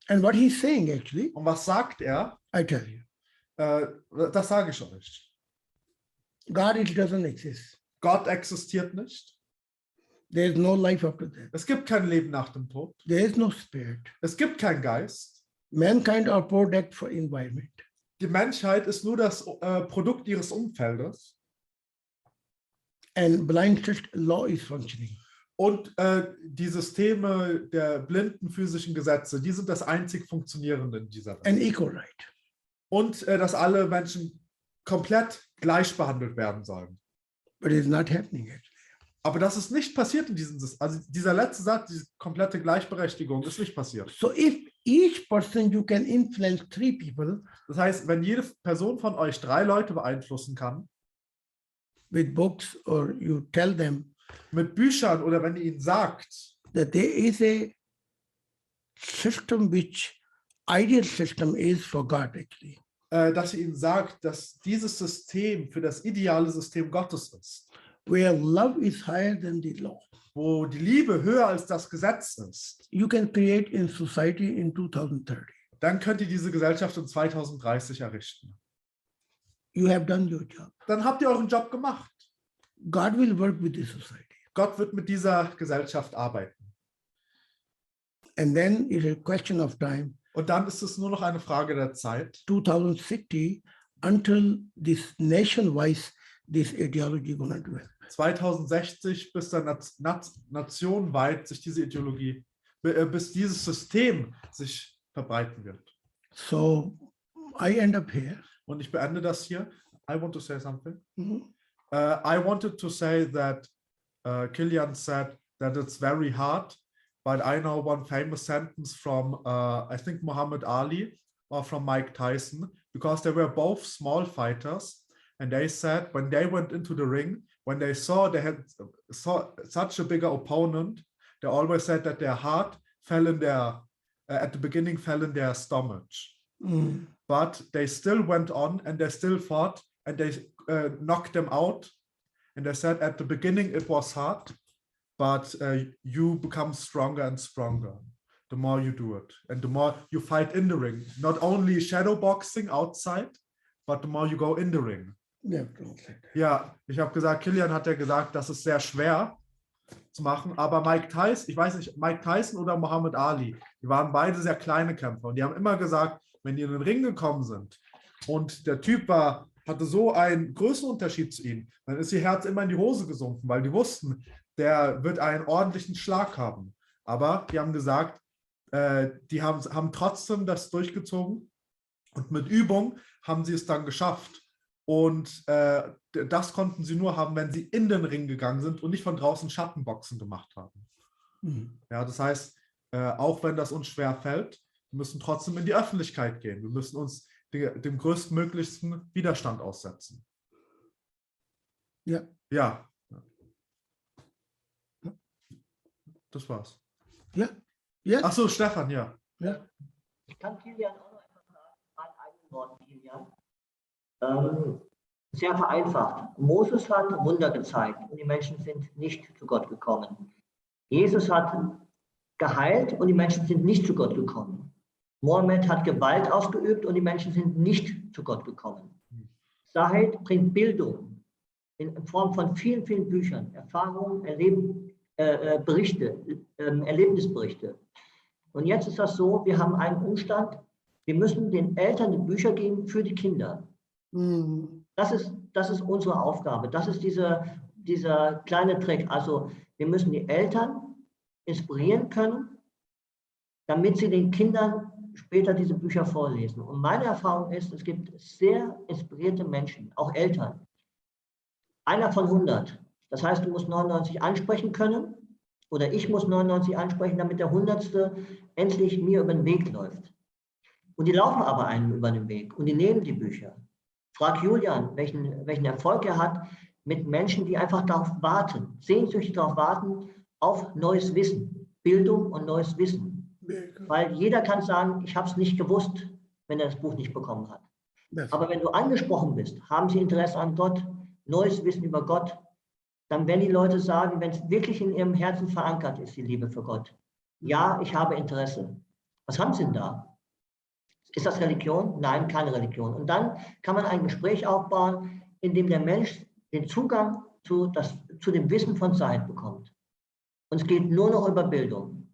And what he's saying actually, Und was sagt er? I tell you, Das sage ich euch. God, it doesn't exist. Gott existiert nicht. There is no life after death. Es gibt kein Leben nach dem Tod. There is no spirit. Es gibt keinen Geist. Mankind are product for environment. Die Menschheit ist nur das Produkt ihres Umfeldes. And blind trust law is functioning. Und die Systeme der blinden physischen Gesetze, die sind das einzig Funktionierende in dieser and Welt. equal right. Und dass alle Menschen komplett gleich behandelt werden sollen. But it's not happening yet. Aber das ist nicht passiert in diesem System. Also dieser letzte Satz, diese komplette Gleichberechtigung ist nicht passiert. So if each person you can influence 3 people Das heißt, wenn jede Person von euch 3 Leute beeinflussen kann, with books, or you tell them mit Büchern oder wenn ihr ihnen sagt, that there is a system which ideal system is for God actually. Dass ihr ihnen sagt, dass dieses System für das ideale System Gottes ist, Where love is higher than the law. wo die Liebe höher als das Gesetz ist, You can create in society in 2030. dann könnt ihr diese Gesellschaft in 2030 errichten. You have done your job. Dann habt ihr euren Job gemacht. God will work with the society. Gott wird mit dieser Gesellschaft arbeiten. And then it's a question of time, Und dann ist es nur noch eine Frage der Zeit, 2060, until this nation-wise, this ideology gonna develop. 2060, bis dann nationenweit sich diese Ideologie, bis dieses System sich verbreiten wird. So I end up here. Und ich beende das hier. I want to say something. Mhm. I wanted to say that Kilian said that it's very hard, but I know one famous sentence from, I think, Muhammad Ali or from Mike Tyson, because they were both small fighters. And they said when they went into the ring, when they saw they had such a bigger opponent, they always said that their heart fell in their, at the beginning fell in their stomach. Mm. But they still went on and they still fought and they knocked them out. And they said at the beginning it was hard, but you become stronger and stronger the more you do it. And the more you fight in the ring, not only shadow boxing outside, but the more you go in the ring. Ja, ich habe gesagt, Kilian hat ja gesagt, das ist sehr schwer zu machen, aber Mike Tyson, ich weiß nicht, Mike Tyson oder Muhammad Ali, die waren beide sehr kleine Kämpfer und die haben immer gesagt, wenn die in den Ring gekommen sind und der Typ hatte so einen Größenunterschied zu ihnen, dann ist ihr Herz immer in die Hose gesunken, weil die wussten, der wird einen ordentlichen Schlag haben. Aber die haben gesagt, die haben trotzdem das durchgezogen und mit Übung haben sie es dann geschafft. Und das konnten sie nur haben, wenn sie in den Ring gegangen sind und nicht von draußen Schattenboxen gemacht haben. Mhm. Ja, das heißt, auch wenn das uns schwer fällt, wir müssen trotzdem in die Öffentlichkeit gehen. Wir müssen uns dem größtmöglichsten Widerstand aussetzen. Ja. Ja. Das war's. Ja. Ja. Ach so, Stefan, ja. Ja. Ich kann Kilian auch noch etwas sagen, meinen eigenen Worten, Kilian. Sehr vereinfacht. Moses hat Wunder gezeigt und die Menschen sind nicht zu Gott gekommen. Jesus hat geheilt und die Menschen sind nicht zu Gott gekommen. Mohammed hat Gewalt ausgeübt und die Menschen sind nicht zu Gott gekommen. Zahid bringt Bildung in Form von vielen, vielen Büchern, Erfahrungen, Berichte, Erlebnisberichte. Und jetzt ist das so, wir haben einen Umstand, wir müssen den Eltern die Bücher geben für die Kinder. Mhm. Das ist unsere Aufgabe. Das ist dieser kleine Trick. Also wir müssen die Eltern inspirieren können, damit sie den Kindern später diese Bücher vorlesen. Und meine Erfahrung ist, es gibt sehr inspirierte Menschen, auch Eltern. Einer von 100. Das heißt, du musst 99 ansprechen können oder ich muss 99 ansprechen, damit der 100. endlich mir über den Weg läuft. Und die laufen aber einem über den Weg und die nehmen die Bücher. Frag Julian, welchen Erfolg er hat mit Menschen, die einfach darauf warten, sehnsüchtig darauf warten, auf neues Wissen, Bildung und neues Wissen. Weil jeder kann sagen, ich habe es nicht gewusst, wenn er das Buch nicht bekommen hat. Aber wenn du angesprochen bist, haben sie Interesse an Gott, neues Wissen über Gott, dann werden die Leute sagen, wenn es wirklich in ihrem Herzen verankert ist, die Liebe für Gott. Ja, ich habe Interesse. Was haben sie denn da? Ist das Religion? Nein, keine Religion. Und dann kann man ein Gespräch aufbauen, in dem der Mensch den Zugang zu dem Wissen von Zahid bekommt. Und es geht nur noch über Bildung,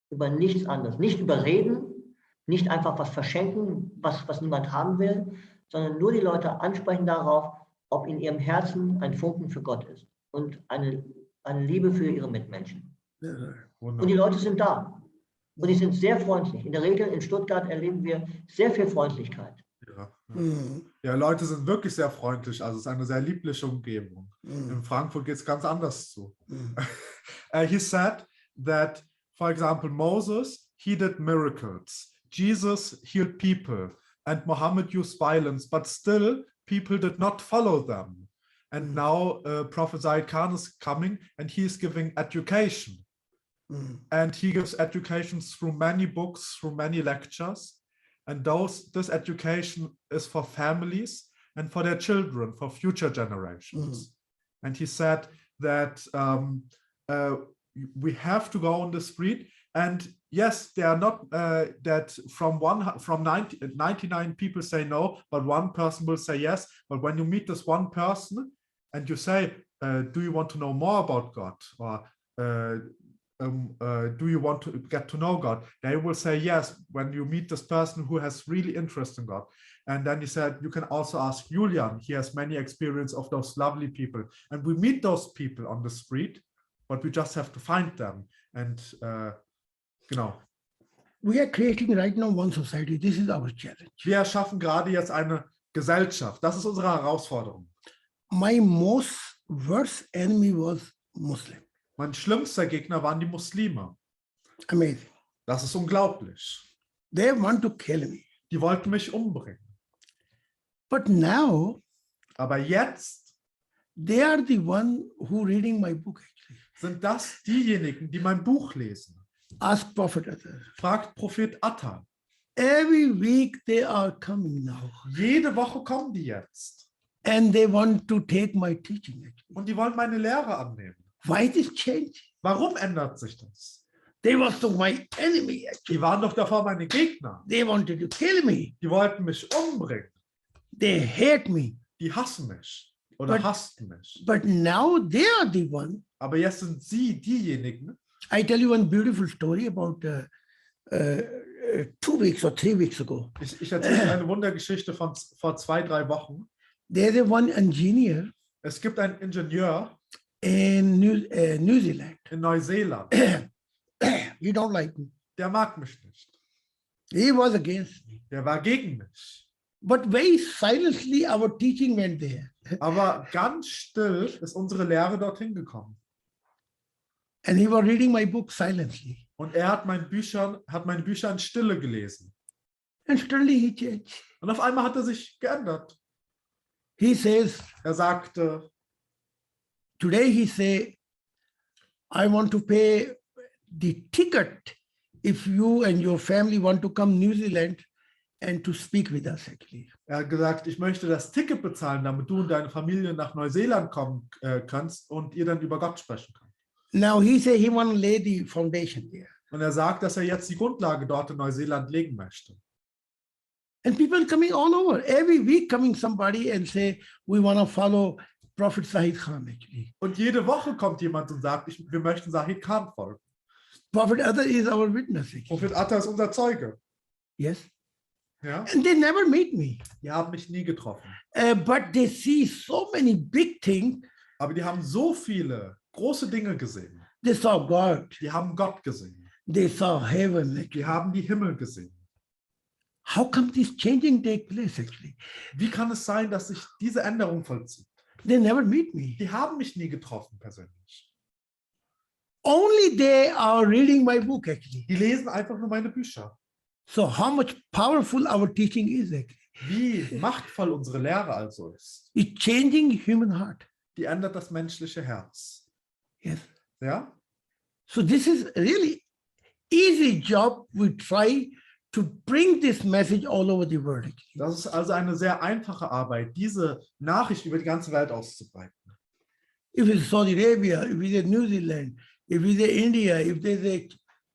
über nichts anderes. Nicht über Reden, nicht einfach was verschenken, was niemand haben will, sondern nur die Leute ansprechen darauf, ob in ihrem Herzen ein Funken für Gott ist und eine an Liebe für ihre Mitmenschen. Und die Wunderbar. Leute sind da. Und die sind sehr freundlich. In der Regel in Stuttgart erleben wir sehr viel Freundlichkeit. Ja, ja, Leute sind wirklich sehr freundlich. Also es ist eine sehr liebliche Umgebung. In Frankfurt geht es ganz anders zu. He said that, for example, Moses, he did miracles. Jesus healed people. And Muhammad used violence, but still people did not follow them. And now Prophet Zaid Khan is coming and he is giving education. And he gives education through many books, through many lectures. And this education is for families and for their children, for future generations. And he said that we have to go on the street. And yes, they are not that from 99 people say no, but one person will say yes. But when you meet this one person and you say, do you want to know more about God? Or do you want to get to know God? They will say yes when you meet this person who has really interest in God. And then he said, you can also ask Julian. He has many experience of those lovely people. And we meet those people on the street, but we just have to find them. And genau. We are creating right now one society. This is our challenge. Wir erschaffen gerade jetzt eine Gesellschaft. Das ist unsere Herausforderung. My most worst enemy was Muslim. Mein schlimmster Gegner waren die Muslime. Amazing. Das ist unglaublich. They want to kill me. Die wollten mich umbringen. But now, aber jetzt, they are the one who reading my book actually. Sind das diejenigen, die mein Buch lesen? Ask Prophet Atta. Fragt Prophet Atta. Every week they are coming now. Jede Woche kommen die jetzt. And they want to take my teaching actually. Und die wollen meine Lehre annehmen. Why this change? Warum ändert sich das? They was to my enemy actually. Die waren doch davor meine Gegner. They wanted to kill me. Die wollten mich umbringen. They hate me. Die hassen mich oder hassten mich. But now they are the one. Aber jetzt sind sie diejenigen. I tell you one beautiful story about 2 weeks or 3 weeks ago. Ich erzähle eine Wundergeschichte von vor 2-3 Wochen. There's one engineer. Es gibt einen Ingenieur in New Zealand. In Neuseeland. He don't like me. Der mag mich nicht. He was against me. Der war gegen mich. But very silently our teaching went there. Aber ganz still ist unsere Lehre dorthin gekommen. And he was reading my book silently. Und er hat meine Bücher in Stille gelesen. And suddenly he changed. Und auf einmal hat er sich geändert. He says, er sagte, today he say, I want to pay the ticket if you and your family want to come New Zealand and to speak with us actually. Er hat gesagt, ich möchte das Ticket bezahlen, damit du und deine Familie nach Neuseeland kommen kannst und ihr dann über Gott sprechen könnt. Now he say he want to lay the foundation there. Und er sagt, dass er jetzt die Grundlage dort in Neuseeland legen möchte. And people coming all over. Every week coming somebody and say, we want to follow Prophet Zahid Khan actually. Und jede Woche kommt jemand und sagt, wir möchten Zahid Khan folgen. Prophet Atta is our witness. Actually. Prophet Atta ist unser Zeuge. Yes. Ja? And they never meet me. Die haben mich nie getroffen. But they see so many big things. Aber die haben so viele große Dinge gesehen. They saw God. Die haben Gott gesehen. They saw heaven. Actually. Die haben die Himmel gesehen. How come this changing take place actually? Wie kann es sein, dass sich diese Änderung vollzieht? They never meet me. Die haben mich nie getroffen persönlich. Only they are reading my book actually. Die lesen einfach nur meine Bücher. So how much powerful our teaching is actually. Wie machtvoll unsere Lehre also ist. It's changing human heart. Die ändert das menschliche Herz. Yes. Ja? So this is really easy job. We try to bring this message all over the world. Das ist also eine sehr einfache Arbeit, diese Nachricht über die ganze Welt auszubreiten. If it's Saudi Arabia, if it's New Zealand, if it's India, if there's a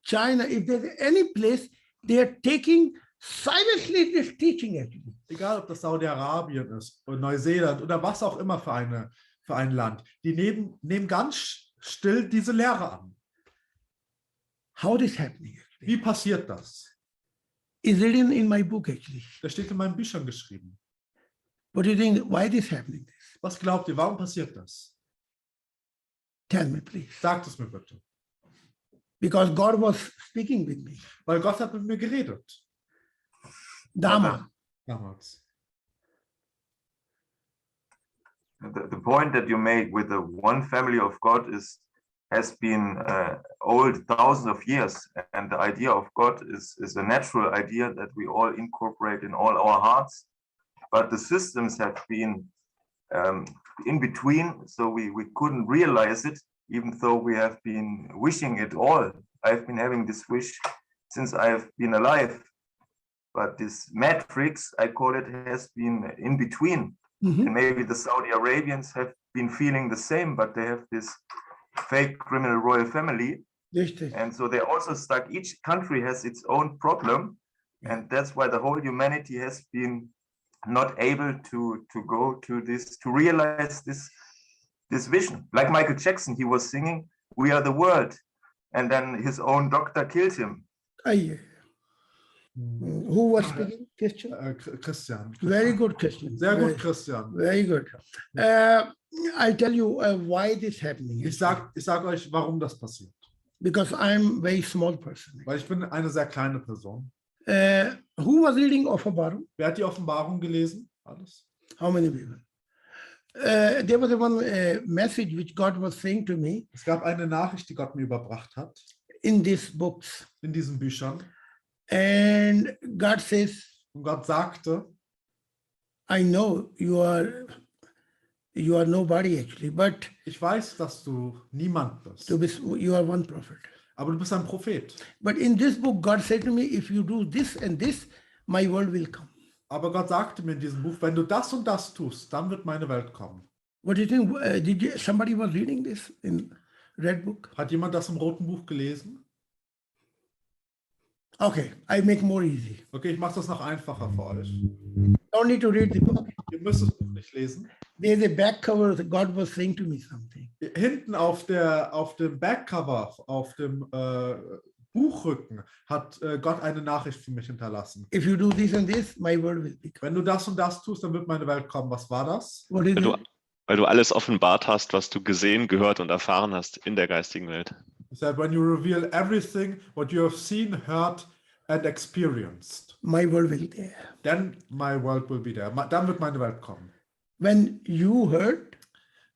China, if there's any place, they are taking silently this teaching actually. Egal, ob das Saudi-Arabien ist oder Neuseeland oder was auch immer für ein Land, die nehmen ganz still diese Lehre an. How this happening? Actually? Wie passiert das? Is written in my book actually. Das steht in meinen Büchern geschrieben. What do you think? Why this happening? Was glaubt ihr, warum passiert das? Tell me, please. Sagt es mir bitte. Because God was speaking with me. Weil Gott hat mit mir geredet. Dama. Damals. The point that you made with the one family of God has been old thousands of years, and the idea of God is a natural idea that we all incorporate in all our hearts, but the systems have been in between, so we couldn't realize it, even though we have been wishing it all. I've been having this wish since I have been alive, but this matrix, I call it, has been in between. And maybe the Saudi Arabians have been feeling the same, but they have this fake criminal royal family. And so they're also stuck. Each country has its own problem. And that's why the whole humanity has been not able to go to this, to realize this vision. Like Michael Jackson, he was singing, "We are the world." And then his own doctor killed him. Who was speaking? Christian? Christian. Very good, Christian. Sehr gut, Christian. Very good. I'll tell you why this happening. Ich sag euch, warum das passiert. Because I'm very small person. Weil ich bin eine sehr kleine Person. Who was reading Offenbarung? Wer hat die Offenbarung gelesen? Alles. How many people? There was one message which God was saying to me. Es gab eine Nachricht, die Gott mir überbracht hat. In these books. In diesen Büchern. And God says, und Gott sagte, I know you are nobody actually, but ich weiß, dass du niemand bist. You are one prophet. Aber du bist ein Prophet. But in this book, God said to me, if you do this and this, my world will come. Aber Gott sagte mir in diesem Buch, wenn du das und das tust, dann wird meine Welt kommen. What do you think? Somebody was reading this in Red Book? Hat jemand das im roten Buch gelesen? Okay, I make more easy. Okay, ich mache das noch einfacher für euch. Don't need to read the book. Ihr müsst das Buch nicht lesen. There's a back cover. God was saying to me something. Hinten auf dem Backcover, auf dem Buchrücken, hat Gott eine Nachricht für mich hinterlassen. If you do this and this, my world will become. Wenn du das und das tust, dann wird meine Welt kommen. Was war das? What is it? Weil du alles offenbart hast, was du gesehen, gehört und erfahren hast in der geistigen Welt. He said, when you reveal everything what you have seen, heard and experienced, my world will be there. Then my world will be there. Dann wird meine Welt kommen. When you heard,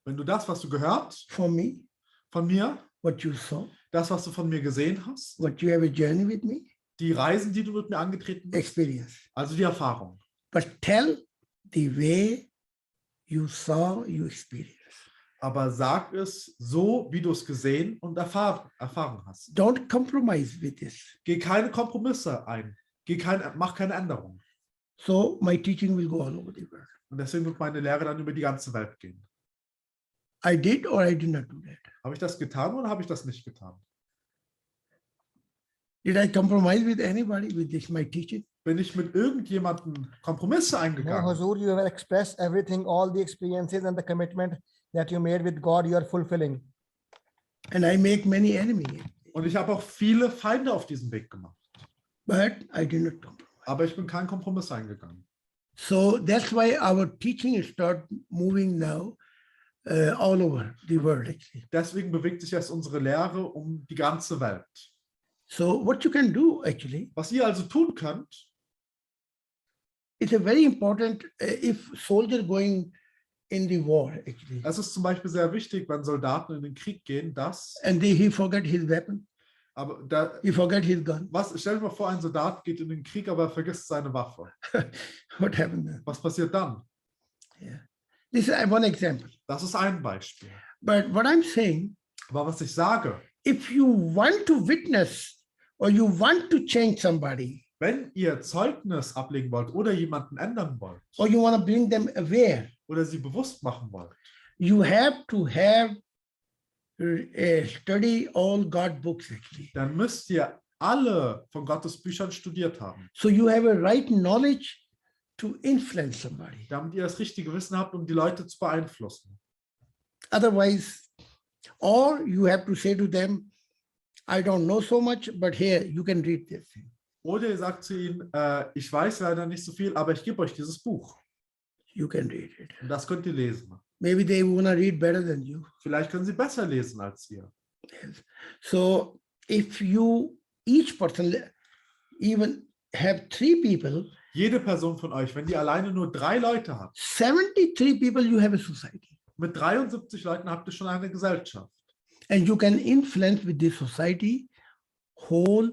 wenn du das, was du gehört, von mir, what you saw, das, was du von mir gesehen hast, what you have a journey with me, die Reisen, die du mit mir angetreten bist, experience, also die Erfahrung. But tell the way you saw, you experienced. Aber sag es so, wie du es gesehen und erfahren hast. Don't compromise with this. Geh keine Kompromisse ein. Mach keine Änderungen. So my teaching will go all over the world. Und deswegen wird meine Lehre dann über die ganze Welt gehen. I did or I did not do that? Habe ich das getan oder habe ich das nicht getan? Did I compromise with anybody with this my teaching? Bin ich mit irgendjemandem Kompromisse eingegangen? No, Huzur, you have expressed everything, all the experiences and the commitment that you made with God, you are fulfilling. And I make many enemies. Und ich habe auch viele Feinde auf diesem Weg gemacht. But I did not compromise. Aber ich bin keinen Kompromiss eingegangen. So that's why our teaching start moving now all over the world actually. Deswegen bewegt sich jetzt unsere Lehre um die ganze Welt. So what you can do actually, was ihr also tun könnt, it's a very important if soldier going in the war actually. Es ist zum Beispiel sehr wichtig, wenn Soldaten in den Krieg gehen, dass and he forget his weapon. Aber he forget his gun. Stell dir mal vor, ein Soldat geht in den Krieg, aber er vergisst seine Waffe. What happened then? Was passiert dann? Yeah. This is one example. Das ist ein Beispiel. But what I'm saying, aber was ich sage, if you want to witness or you want to change somebody, wenn ihr Zeugnis ablegen wollt oder jemanden ändern wollt, or you want to bring them aware, oder sie bewusst machen wollt, you have to have study all God books actually. Dann müsst ihr alle von Gottes Büchern studiert haben. So you have a right knowledge to influence somebody. Damit ihr das richtige Wissen habt, um die Leute zu beeinflussen. Otherwise, or you have to say to them, I don't know so much, but here you can read this thing. Oder ihr sagt zu ihnen, ich weiß leider nicht so viel, aber ich gebe euch dieses Buch. You can read it. Und das könnt ihr lesen. Maybe they want to read better than you. Vielleicht können sie besser lesen als ihr. Yes. So if you, each person even have 3 people, Jede Person von euch, wenn die alleine nur 3 Leute hat, 73 people, you have a society. mit 73 Leuten habt ihr schon eine Gesellschaft. And you can influence with this society whole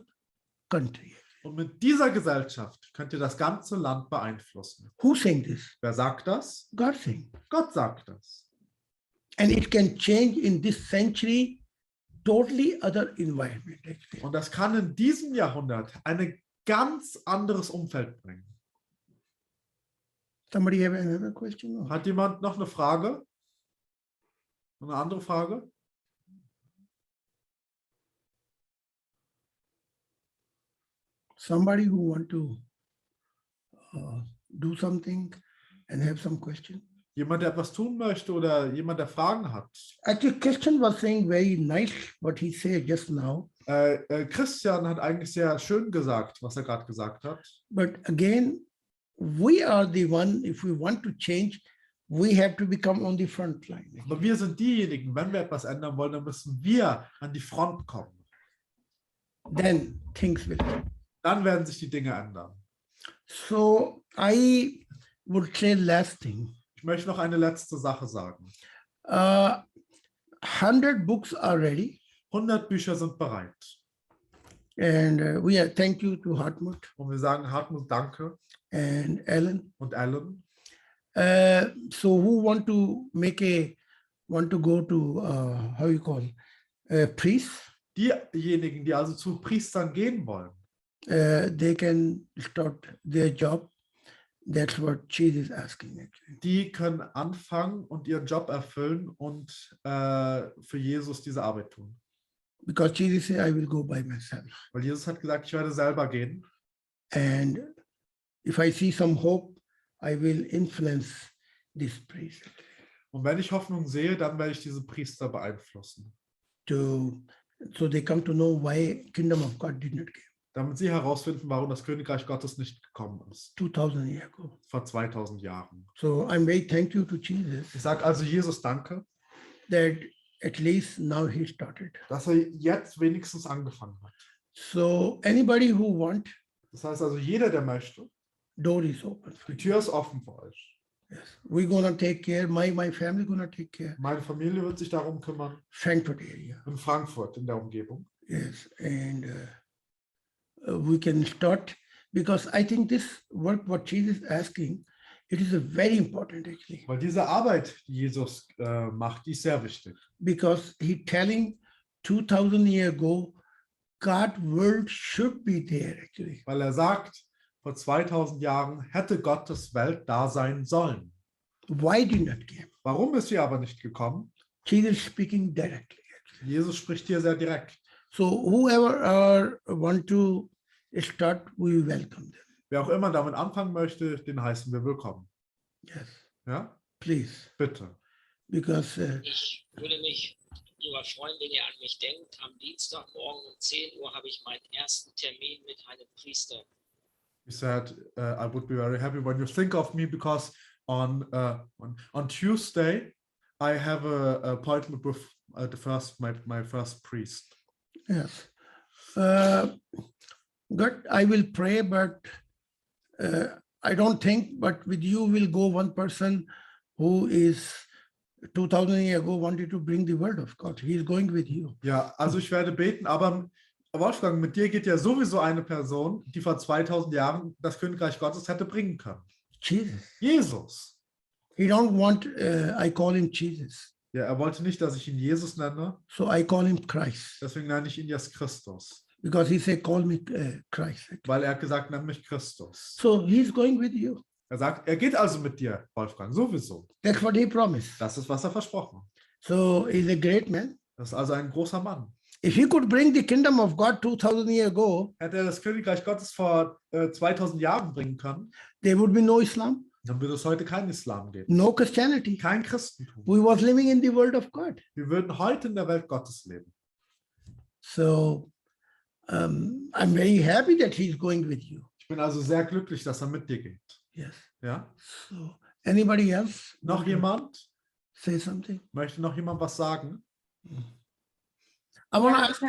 country. Und mit dieser Gesellschaft könnt ihr das ganze Land beeinflussen. Who saying this? Wer sagt das? God saying. Gott sagt das. And it can change in this century totally other environment. Actually. Und das kann in diesem Jahrhundert ein ganz anderes Umfeld bringen. Somebody have another question? Hat jemand noch eine Frage? Eine andere Frage? Somebody who want to do something and have some question? Jemand, der etwas tun möchte oder jemand, der Fragen hat? Actually, Christian was saying very nice what he said just now. Christian hat eigentlich sehr schön gesagt, was er gerade gesagt hat. But again, we are the one, if we want to change, we have to become on the front line. Aber wir sind diejenigen, wenn wir etwas ändern wollen, dann müssen wir an die Front kommen. Then things will happen. Dann werden sich die Dinge ändern. So I would say last thing. Ich möchte noch eine letzte Sache sagen. 100 books are ready. 100 Bücher sind bereit. And we are thank you to Hartmut. Und wir sagen Hartmut danke. And Alan. Und Alan. So who want to go to how you call priests? Diejenigen, die also zu Priestern gehen wollen. They can start their job. That's what Jesus is asking actually. Die können anfangen und ihren Job erfüllen und für Jesus diese Arbeit tun. Because Jesus said, I will go by myself. Weil Jesus hat gesagt, ich werde selber gehen. And if I see some hope, I will influence this priest. Und wenn ich Hoffnung sehe, dann werde ich diese Priester beeinflussen. So they come to know why kingdom of God did not come. Damit sie herausfinden, warum das Königreich Gottes nicht gekommen ist. 2000 years ago. Vor 2000 Jahren. So I'm very thankful to Jesus. Ich sage also Jesus danke. That at least now he started. Dass er jetzt wenigstens angefangen hat. So anybody who want. Das heißt also jeder, der möchte. Door is open. Die Tür ist offen für euch. Yes. We're gonna take care. My family gonna take care. Meine Familie wird sich darum kümmern. Frankfurt area. In Frankfurt, in der Umgebung. Yes, and we can start because I think this work what Jesus is asking, it is a very important actually. Weil diese Arbeit, die Jesus macht, die ist sehr wichtig. Because he telling 2000 years ago, God world should be there actually. Weil er sagt, vor 2000 Jahren hätte Gottes Welt da sein sollen. Why did not come? Warum ist sie aber nicht gekommen? Jesus speaking directly. Jesus spricht hier sehr direkt. So whoever want to start, we welcome them. Wer auch immer damit anfangen möchte, den heißen wir willkommen. Yes. Ja? Please. Bitte. Because ich würde mich darüber freuen, wenn ihr an mich denkt. Am Dienstagmorgen um 10 Uhr habe ich meinen ersten Termin mit einem Priester. He said, I would be very happy when you think of me because on Tuesday I have an appointment with my first priest. Yes. God, I will pray, but I don't think, but with you will go one person who is 2000 years ago wanted to bring the word of God. He is going with you. Ja, also ich werde beten, aber Wolfgang, mit dir geht ja sowieso eine Person, die vor 2000 Jahren das Königreich Gottes hätte bringen können. Jesus. Jesus. He don't want, I call him Jesus. Ja, er wollte nicht, dass ich ihn Jesus nenne. So I call him Christ. Deswegen nenne ich ihn jetzt Christus. Because he said, call me Christ. Weil er hat gesagt, nenn mich Christus. So he's going with you. Er sagt, er geht also mit dir, Wolfgang, sowieso. That's what he promised. Das ist, was er versprochen hat. So he's a great man. Das ist also ein großer Mann. If he could bring the kingdom of God 2000 years ago, hätte er das Königreich Gottes vor 2000 Jahren bringen können, there would be no Islam. Dann würde es heute keinen Islam geben. No Christianity. Kein Christentum. We was living in the world of God. Wir würden heute in der Welt Gottes leben. So I'm very happy that he's going with you. Ich bin also sehr glücklich, dass er mit dir geht. Yes. Ja? So anybody else? Noch jemand? say something? Möchte noch jemand was sagen? I want to ask.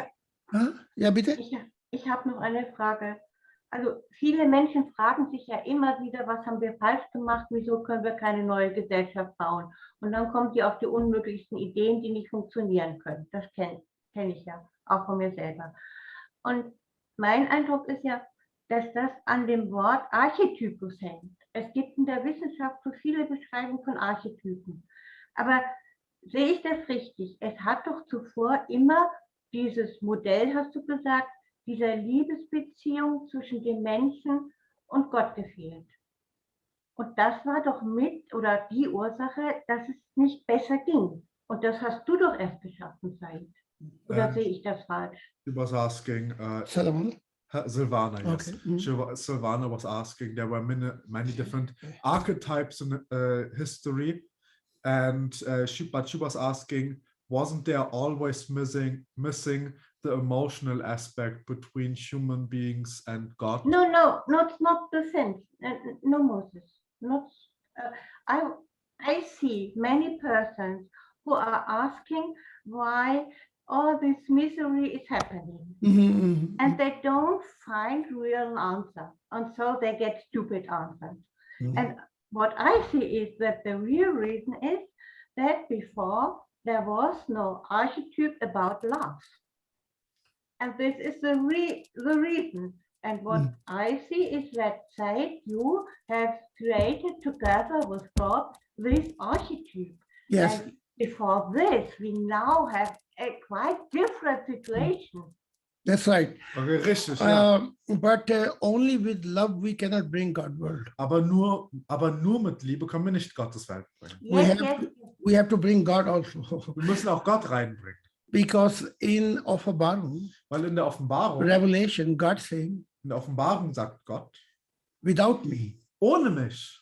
Ja, bitte? Ich habe noch eine Frage. Also viele Menschen fragen sich ja immer wieder, was haben wir falsch gemacht, wieso können wir keine neue Gesellschaft bauen? Und dann kommen sie auf die unmöglichsten Ideen, die nicht funktionieren können. Das kenn ich ja, auch von mir selber. Und mein Eindruck ist ja, dass das an dem Wort Archetypus hängt. Es gibt in der Wissenschaft so viele Beschreibungen von Archetypen. Aber sehe ich das richtig? Es hat doch zuvor immer dieses Modell, hast du gesagt, dieser Liebesbeziehung zwischen dem Menschen und Gott gefehlt. Und das war doch mit oder die Ursache, dass es nicht besser ging. Und das hast du doch erst geschaffen, Said. Oder sehe ich das falsch? She was asking, Silvana, yes. Okay. Silvana was asking, there were many different archetypes in history, and but she was asking, wasn't there always missing the emotional aspect between human beings and God? No, not the sense. No, Moses. Not. I see many persons who are asking why all this misery is happening, and they don't find real answer, and so they get stupid answers. And what I see is that the real reason is that before there was no archetype about love. And this is the reason. And what I see is that, say, you have created together with God this archetype. Yes. And before this, we now have a quite different situation. That's right. Okay, richtig, ja. But only with love we cannot bring God's world. Aber nur mit Liebe können wir nicht Gottes Welt bringen. We have to bring God also. Wir müssen auch Gott reinbringen. Because in Offenbarung, weil in der Offenbarung, Revelation, God saying, in der Offenbarung sagt Gott, without me, ohne mich,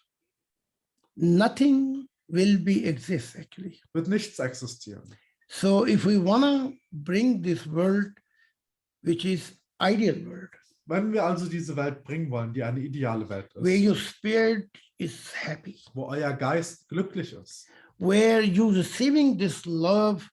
nothing will be exist actually. Wird nichts existieren. So if we wanna bring this world, which is ideal world, wenn wir also diese Welt bringen wollen, die eine ideale Welt ist, where your spirit is happy, wo euer Geist glücklich ist, where you receiving this love,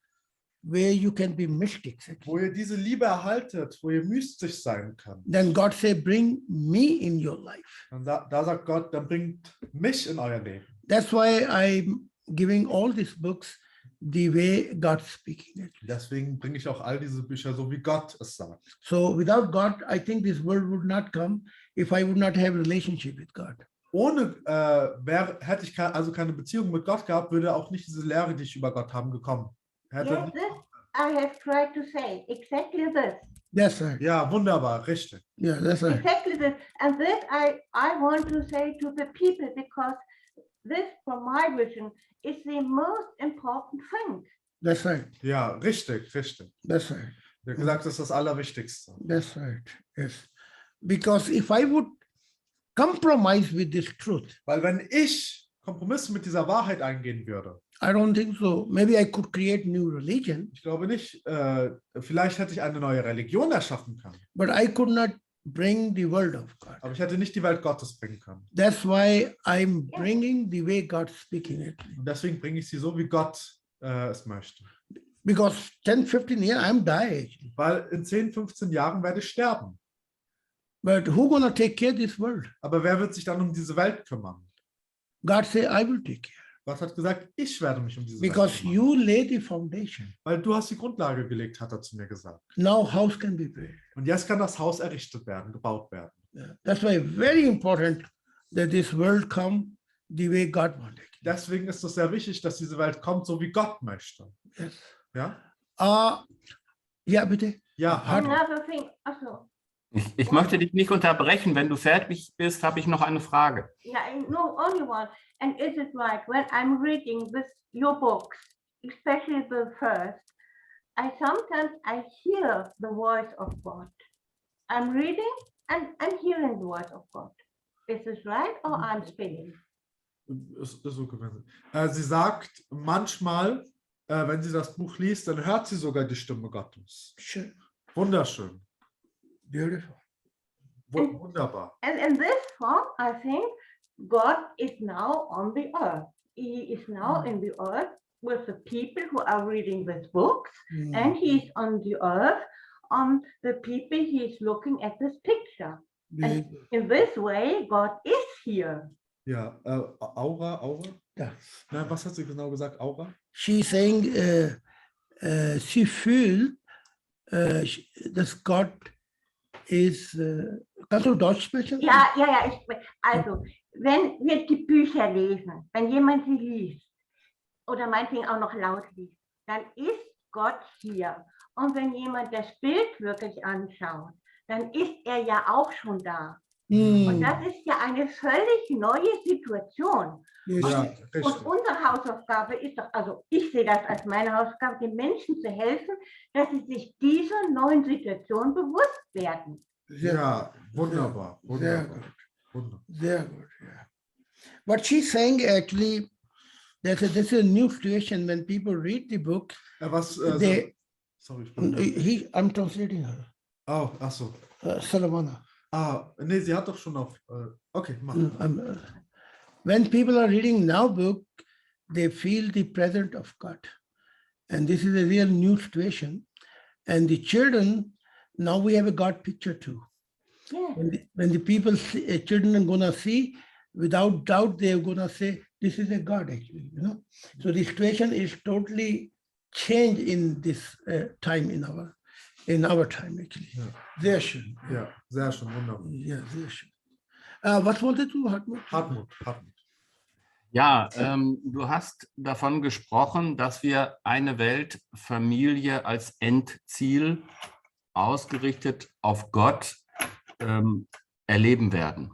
where you can be mystics, wo ihr diese Liebe erhaltet, wo ihr mystisch sein könnt, then God say, bring me in your life. Und da sagt Gott, dann bringt mich in euer Leben. That's why I'm giving all these books the way God's speaking it. Deswegen bringe ich auch all diese Bücher so, wie Gott es sagt. So without God, I think this world would not come if I would not have a relationship with God. Ohne hätte ich keine Beziehung mit Gott gehabt, würde auch nicht diese Lehre, die ich über Gott habe, gekommen. Yes, this I have tried to say exactly this. That's right. Ja, wunderbar, richtig. Yeah, that's right. Exactly this, and this I want to say to the people, because this, from my vision, is the most important thing. That's right. Ja, richtig. That's right. Der gesagt, das ist das Allerwichtigste. That's right. Yes. Because if I would compromise with this truth, weil wenn ich Kompromisse mit dieser Wahrheit eingehen würde, I don't think so. Maybe I could create new religion. Ich glaube nicht. Vielleicht hätte ich eine neue Religion erschaffen können. But I could not bring the word of God. Aber ich hätte nicht die Welt Gottes bringen können. That's why I'm bringing the way God's speaking it. Und deswegen bringe ich sie so, wie Gott es möchte. Because 10, 15 years I'm die. Weil in 10, 15 Jahren werde ich sterben. But who gonna take care of this world? Aber wer wird sich dann um diese Welt kümmern? God say, I will take care. Gott hat gesagt, ich werde mich um diese Because Welt kümmern. you lay the foundation. Weil du hast die Grundlage gelegt, hat er zu mir gesagt. Now house can be built. Und jetzt kann das Haus errichtet werden, gebaut werden. Yeah. That's why very important that this world come the way God wanted. Deswegen ist es sehr wichtig, dass diese Welt kommt, so wie Gott möchte. Yes. Ja? Ja, bitte. Ja. Another thing, also. Ich möchte dich nicht unterbrechen. Wenn du fertig bist, habe ich noch eine Frage. Yeah, no, only one. And is it right, when I'm reading your books, especially the first, sometimes I hear the voice of God. I'm reading and I'm hearing the voice of God. Is this right or I'm spinning? Ist so gewesen. Sie sagt manchmal, wenn sie das Buch liest, dann hört sie sogar die Stimme Gottes. Schön. Wunderschön. Beautiful. Wunderbar. And in this form, I think God is now on the earth. He is now in the earth with the people who are reading these books, and he's on the earth, the people he's looking at this picture. And in this way, God is here. Ja, Aura? Ja. Nein, was hat sie genau gesagt, Aura? She's saying, she fühlt, dass Gott ist, kannst du Deutsch sprechen? Ja, also, wenn wir die Bücher lesen, wenn jemand sie liest, oder meinetwegen auch noch laut liest, dann ist Gott hier. Und wenn jemand das Bild wirklich anschaut, dann ist er ja auch schon da. Und das ist ja eine völlig neue Situation. Ja, Und unsere Hausaufgabe ist doch, also ich sehe das als meine Hausaufgabe, den Menschen zu helfen, dass sie sich dieser neuen Situation bewusst werden. Ja, wunderbar. Sehr gut. Sehr gut, yeah. What she's saying actually, this is a new situation when people read the book. Sorry, I'm translating her. Oh, ach so. Salavana. Nee, sie hat doch schon auf. Okay, mach. When people are reading now book, they feel the presence of God. And this is a real new situation. And the children, now we have a God picture too. Yeah. When the people, children are gonna see, without doubt, they're gonna say, this is a God actually, you know. So the situation is totally changed in this time in our time actually. Ja. Sehr schön. Ja, sehr schön, wunderbar. Ja, sehr schön. Was wolltest du, Hartmut? Hartmut. Ja, du hast davon gesprochen, dass wir eine Weltfamilie als Endziel ausgerichtet auf Gott erleben werden.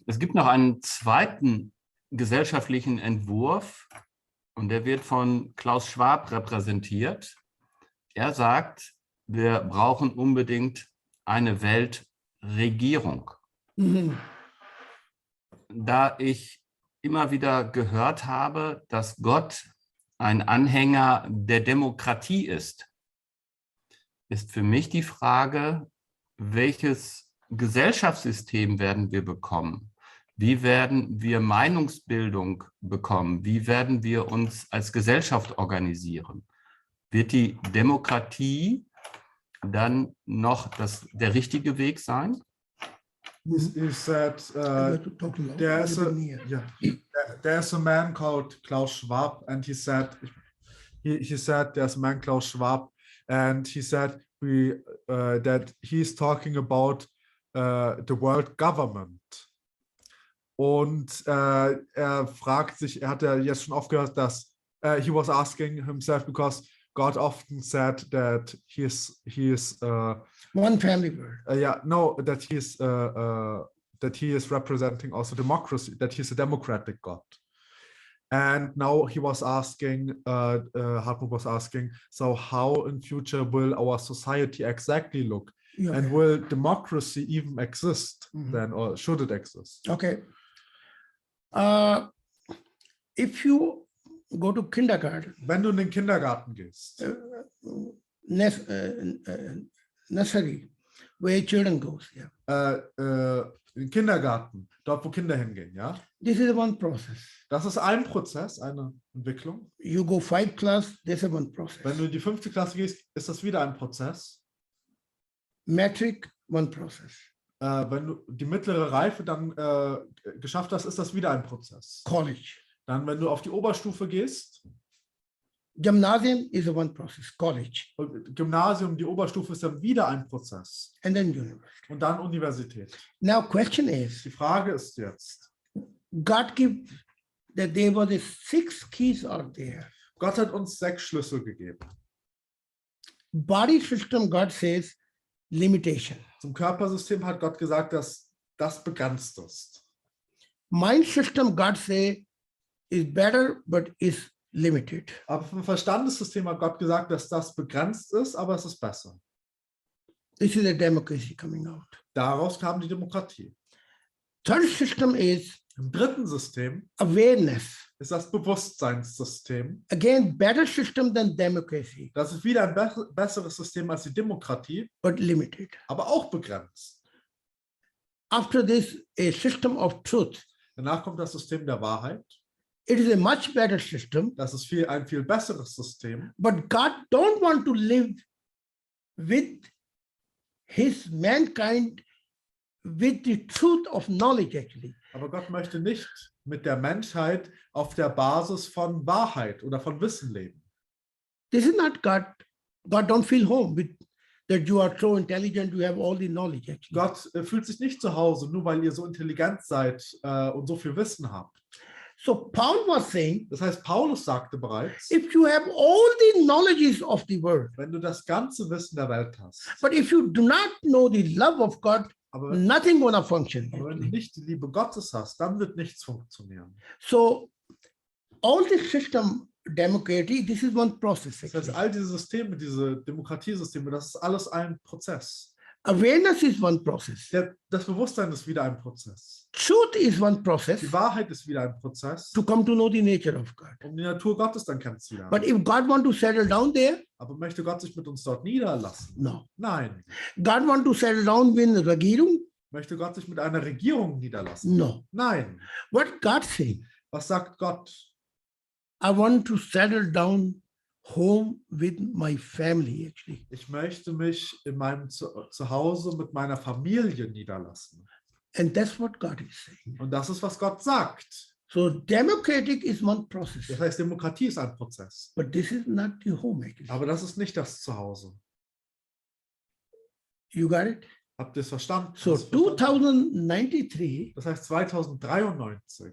Es gibt noch einen zweiten gesellschaftlichen Entwurf und der wird von Klaus Schwab repräsentiert. Er sagt, wir brauchen unbedingt eine Weltregierung. Da ich immer wieder gehört habe, dass Gott ein Anhänger der Demokratie ist für mich die Frage, welches Gesellschaftssystem werden wir bekommen? Wie werden wir Meinungsbildung bekommen? Wie werden wir uns als Gesellschaft organisieren? Wird die Demokratie dann noch der richtige Weg sein? He said, there's a man called Klaus Schwab, and he said there's a man Klaus Schwab, and he said that he's talking about the world government. Und er fragt sich, er hat ja jetzt schon aufgehört, dass he was asking himself because God often said that he is one family word. That he is representing also democracy, that he's a democratic God. And now he was asking, Hartmut was asking, so how in future will our society exactly look? Yeah. And will democracy even exist then, or should it exist? Okay. If you go to kindergarten. Wenn du in den Kindergarten gehst. Nursery, where children goes, yeah. In Kindergarten, dort wo Kinder hingehen, ja? This is one process. Das ist ein Prozess, eine Entwicklung. You go 5th class, this is one process. Wenn du in die 5. Klasse gehst, ist das wieder ein Prozess. Metric, one process. Wenn du die mittlere Reife dann geschafft hast, ist das wieder ein Prozess. College. Dann, wenn du auf die Oberstufe gehst. Gymnasium is a one process, college. Gymnasium, die Oberstufe ist dann wieder ein Prozess. And then university. Und dann Universität. Now question is. Die Frage ist jetzt. God give that there were the 6 keys out there. Gott hat uns 6 Schlüssel gegeben. Body system, God says, limitation. Zum Körpersystem hat Gott gesagt, dass das begrenzt ist. Mind system, God say, is better, but is limited. Aber vom Verstandessystem hat Gott gesagt, dass das begrenzt ist, aber es ist besser. This is a democracy coming out. Daraus kam die Demokratie. Third system is im dritten System awareness. Ist das Bewusstseinssystem. Again, better system than democracy. Das ist wieder ein besseres System als die Demokratie, but limited. Aber auch begrenzt. After this, a system of truth. Danach kommt das System der Wahrheit. It is a much better system. Das ist ein viel besseres System. But God don't want to live with his mankind with the truth of knowledge actually. Aber Gott möchte nicht mit der Menschheit auf der Basis von Wahrheit oder von Wissen leben. This is not God. God don't feel home with that you are so intelligent, you have all the knowledge actually. Gott fühlt sich nicht zu Hause, nur weil ihr so intelligent seid und so viel Wissen habt. So Paul was saying, das heißt, Paulus sagte bereits, if you have all the knowledges of the world, wenn du das ganze Wissen der Welt hast, but if you do not know the love of God, nothing gonna function. Aber wenn du nicht die Liebe Gottes hast, dann wird nichts funktionieren. So all the system democracy, this is one process. Das heißt, all diese Systeme, diese Demokratiesysteme, das ist alles ein Prozess. Awareness is one process. Das Bewusstsein ist wieder ein Prozess. Truth is one process. Die Wahrheit ist wieder ein Prozess. To come to know the nature of God. Um die Natur Gottes dann kennenzulernen. But if God want to settle down there, aber möchte Gott sich mit uns dort niederlassen? No. Nein. God want to settle down with Regierung? Möchte Gott sich mit einer Regierung niederlassen? No. Nein. What God saying? Was sagt Gott? I want to settle down home with my family actually. Ich möchte mich in meinem Zuhause mit meiner Familie niederlassen. And that's what God is saying. Und das ist, was Gott sagt. So democratic is one process. Das heißt, Demokratie ist ein Prozess. But this is not the home actually. Aber das ist nicht das Zuhause. You got it? Habt ihr es verstanden? So 2093. Das heißt 2093.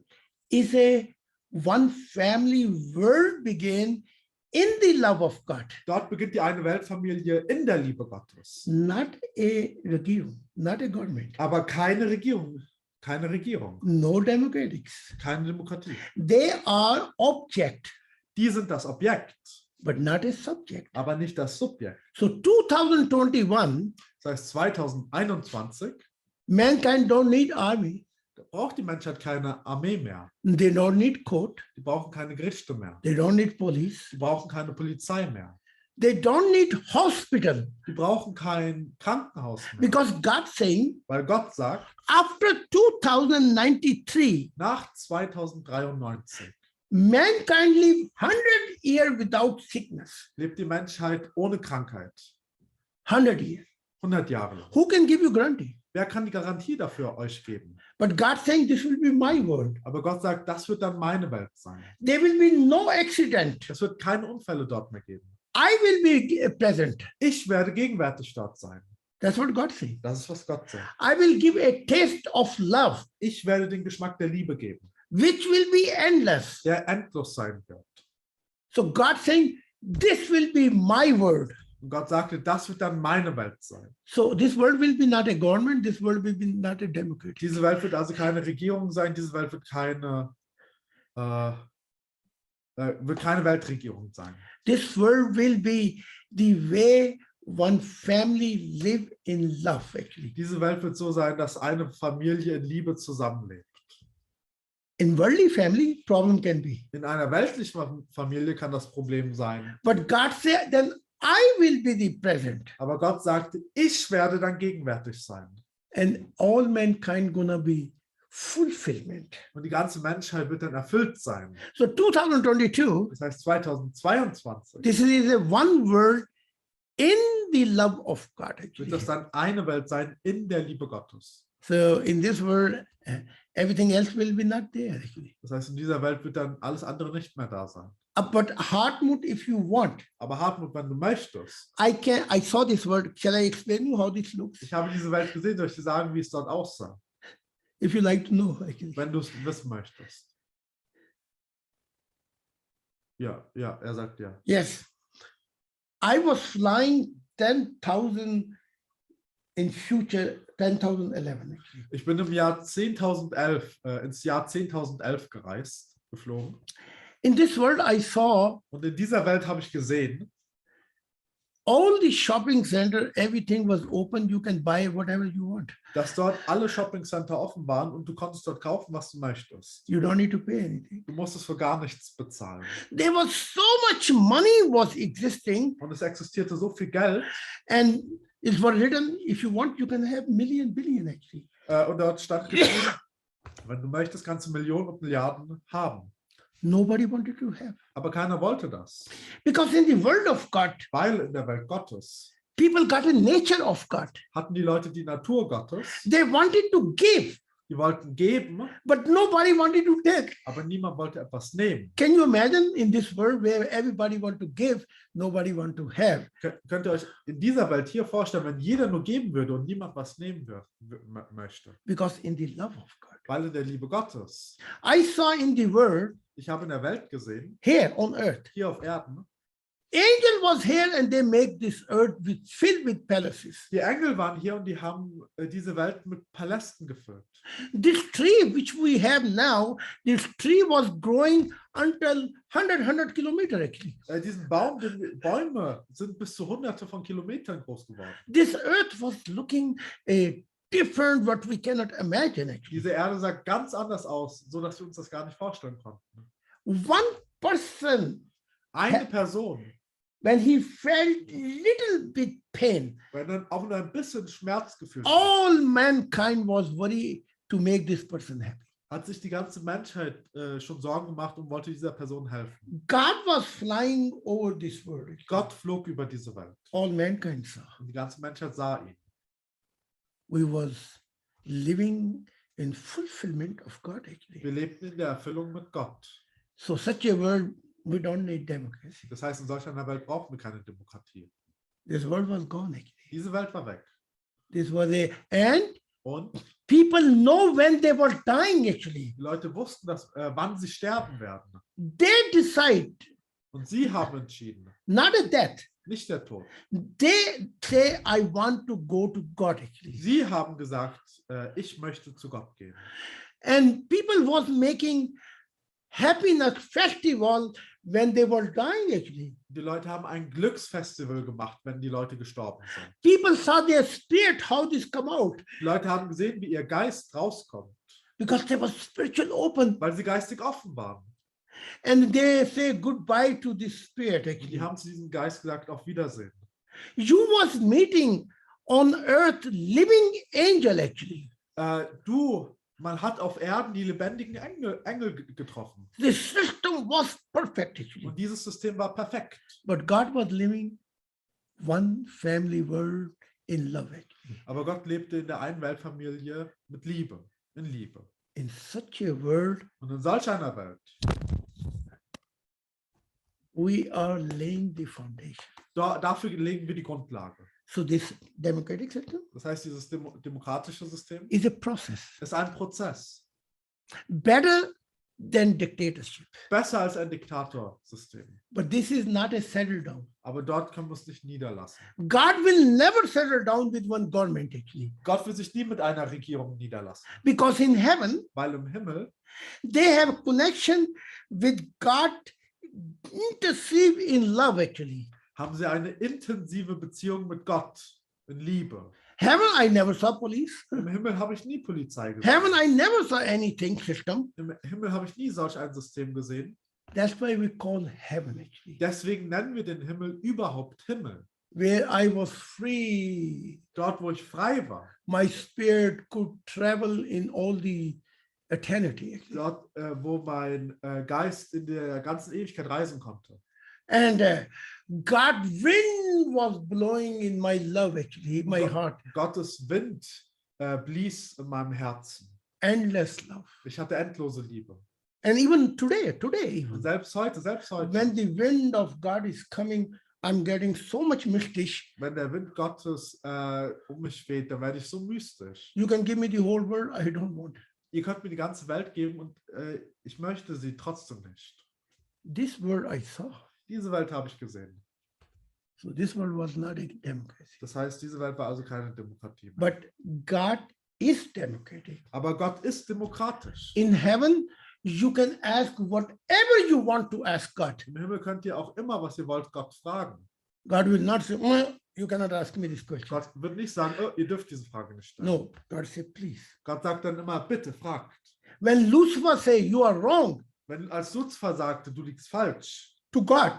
Is a one family world begin in the love of God. Dort beginnt die eine Weltfamilie in der Liebe Gottes. Not a Regierung, not a government. Aber keine Regierung, keine Regierung. No democratics. Keine Demokratie. They are object. Die sind das Objekt. But not a subject. Aber nicht das Subjekt. So 2021. Das heißt 2021. Mankind don't need army. Da braucht die Menschheit keine Armee mehr. They don't need court. Die brauchen keine Gerichte mehr. They don't need police. Die brauchen keine Polizei mehr. They don't need hospital. Die brauchen kein Krankenhaus mehr. Because God saying, weil Gott sagt, after 2093, nach 2093, mankind live 100 years without sickness. Lebt die Menschheit ohne Krankheit. 100 years. 100 Jahre lang. Who can give you guarantee? Wer kann die Garantie dafür euch geben? But God saying this will be my world. Aber Gott sagt, das wird dann meine Welt sein. There will be no accident. Es wird keine Unfälle dort mehr geben. I will be present. Ich werde gegenwärtig dort sein. That's what God says. Das ist, was Gott sagt. I will give a taste of love. Ich werde den Geschmack der Liebe geben. Which will be endless. Der endlos sein wird. So God saying, this will be my world. Und Gott sagte, das wird dann meine Welt sein. So this world will be not a government, this world will be not a democracy. Diese Welt wird also keine Regierung sein, diese Welt wird keine Weltregierung sein. This world will be the way one family live in love actually. Diese Welt wird so sein, dass eine Familie in Liebe zusammenlebt. In worldly family, problem can be. In einer weltlichen Familie kann das Problem sein. But God said, then I will be the present. Aber Gott sagte, ich werde dann gegenwärtig sein. And all mankind gonna be fulfillment. Und die ganze Menschheit wird dann erfüllt sein. So 2022. Das heißt 2022. This is a one world in the love of God. Wird das dann eine Welt sein in der Liebe Gottes. So in this world, everything else will be not there actually. Das heißt, in dieser Welt wird dann alles andere nicht mehr da sein. But Hartmut, if you want. Aber Hartmut, wenn du möchtest. I saw this world. Shall I explain you how this looks? Ich habe diese Welt gesehen, soll ich dir sagen, wie es dort aussah? If you like to know, actually. Wenn du es wissen möchtest. Ja, er sagt ja. Yes. I was flying 10,000 in future 10,011. Ich bin im Jahr 10.011 ins Jahr 10.011 geflogen. In this world I saw. Und in dieser Welt habe ich gesehen. All the shopping center, everything was open. You can buy whatever you want. Dass dort alle Shopping Center offen waren und du konntest dort kaufen, was du möchtest. You don't need to pay anything. Du musstest für gar nichts bezahlen. There was so much money was existing. Und es existierte so viel Geld. And it was written, if you want, you can have million, billion actually. Und dort stand geschrieben, wenn du möchtest, kannst du Millionen und Milliarden haben. Nobody wanted to have. Aber keiner wollte das, Because in the world of God, weil in der Welt Gottes people got a nature of God. hatten die Leute die Natur Gottes. They wanted to give, Die wollten geben, but nobody wanted to take. aber niemand wollte etwas nehmen. Can you imagine in this world where everybody want to give, nobody want to have? Könnt ihr euch in dieser Welt hier vorstellen, wenn jeder nur geben würde und niemand was nehmen möchte? Because in the love of God. Weil in der Liebe Gottes. I saw in the world, Ich habe in der Welt gesehen, here on earth, hier auf Erden, angel was here and they make this earth filled with palaces. die Engel waren hier und die haben diese Welt mit Palästen gefüllt. This tree which we have now, this tree was growing until 100 kilometers actually. Diesen Baum, Bäume sind bis zu Hunderte von Kilometern groß geworden. This earth was looking different, what we cannot imagine actually. Diese Erde sah ganz anders aus, so dass wir uns das gar nicht vorstellen konnten. One person, Eine Person, when he felt little bit pain, wenn er auch nur ein bisschen Schmerz gefühlt hat, all mankind was worried to make this person happy. hat sich die ganze Menschheit schon Sorgen gemacht und wollte dieser Person helfen. God was flying over this world. Gott flog über diese Welt. All mankind saw. Und die ganze Menschheit sah ihn. We was living in fulfillment of God actually. Wir lebten in der Erfüllung mit Gott. So such a world, we don't need democracy. Das heißt, in solch einer Welt brauchen wir keine Demokratie. This world was gone actually. Diese Welt war weg. This was and Und people know when they were dying actually. die Leute wussten, wann sie sterben werden. They decide, Und sie haben entschieden, not a death. nicht der Tod. They say, I want to go to God actually. Sie haben gesagt, ich möchte zu Gott gehen. And people was making happiness festival when they were dying actually. Die Leute haben ein Glücksfestival gemacht, wenn die Leute gestorben sind. People saw their spirit, how this come out. Die Leute haben gesehen, wie ihr Geist rauskommt, Because they were spiritual open. weil sie geistig offen waren. And they say goodbye to this spirit Und actually. die haben zu diesem Geist gesagt, auf Wiedersehen. You was meeting on earth living angel actually. Man hat auf Erden die lebendigen Engel getroffen. The system was perfect actually. Und dieses System war perfekt. But God was living one family world in love actually. Aber Gott lebte in der einen Weltfamilie mit Liebe, in Liebe. In such a world, Und in solch einer Welt, we are laying the foundation. dafür legen wir die Grundlage. So this democratic system Das heißt, dieses demokratische System is a process. ist ein Prozess. Better than dictatorship. Besser als ein Diktatorsystem. But this is not a settle down. Aber dort können wir es nicht niederlassen. God will never settle down with one government actually. Gott will sich nie mit einer Regierung niederlassen. Because in heaven, Weil im Himmel they have a connection with God, intercede in love actually. haben sie eine intensive Beziehung mit Gott in Liebe. Heaven, I never saw police. Im Himmel habe ich nie Polizei gesehen. Heaven, I never saw anything system. Im Himmel habe ich nie solch ein System gesehen. That's why we call heaven actually. Deswegen nennen wir den Himmel überhaupt Himmel. Where I was free. Dort, wo ich frei war. My spirit could travel in all the eternity. Actually. Dort, wo mein Geist in der ganzen Ewigkeit reisen konnte. And God wind was blowing in my love actually, my heart. Gottes Wind blies in meinem Herzen. Endless love. Ich hatte endlose Liebe. And even today even. Und selbst heute. When the wind of God is coming, I'm getting so much mystisch. Wenn der Wind Gottes mich weht, dann werde ich so mystisch. You can give me the whole world, I don't want it. Ihr könnt mir die ganze Welt geben und ich möchte sie trotzdem nicht. This world I saw. Diese Welt habe ich gesehen. So this world was not a democracy. Das heißt, diese Welt war also keine Demokratie mehr. But God is democratic. Aber Gott ist demokratisch. In heaven, you can ask whatever you want to ask God. Im Himmel könnt ihr auch immer, was ihr wollt, Gott fragen. God will not say, you cannot ask me this question. Gott wird nicht sagen, oh, ihr dürft diese Frage nicht stellen. No, God said, please. Gott sagt dann immer, bitte fragt. When Lucifer say, you are wrong. Wenn als Luzifer sagte, du liegst falsch. To God.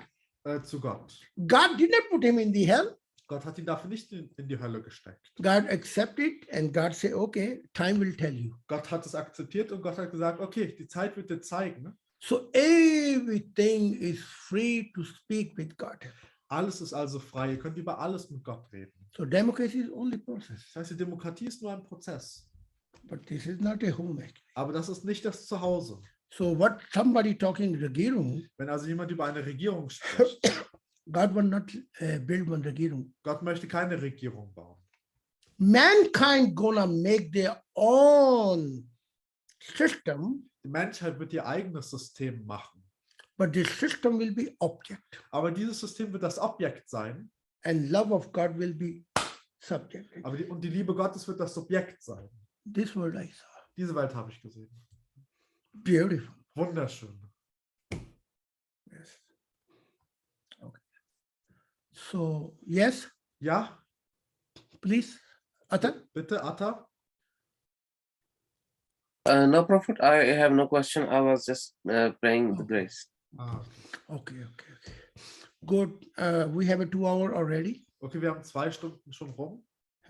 Zu Gott. God did not put him in the hell. Gott hat ihn dafür nicht in die Hölle gesteckt. God accepted and God said, okay, time will tell you. Gott hat es akzeptiert und Gott hat gesagt, okay, die Zeit wird dir zeigen. So everything is free to speak with God. Alles ist also frei. Ihr könnt über alles mit Gott reden. So democracy is only process. Das heißt, die Demokratie ist nur ein Prozess. But this is not a home actually. Aber das ist nicht das Zuhause. So what somebody talking Regierung, Wenn also jemand über eine Regierung spricht, God will not build one Regierung. Gott möchte keine Regierung bauen. Mankind gonna make their own system, Die Menschheit wird ihr eigenes System machen. but the system will be object, Aber dieses System wird das Objekt sein. and love of God will be subject. Aber und die Liebe Gottes wird das Subjekt sein. This word I saw. Diese Welt habe ich gesehen. Beautiful. Wunderschön. Yes. Okay. So yes, Ja, please, Atan. bitte, Atta. No, Prophet, I have no question. I was just praying the grace. Ah, Okay. Good. We have a 2 hour already, okay, wir haben 2 Stunden schon rum.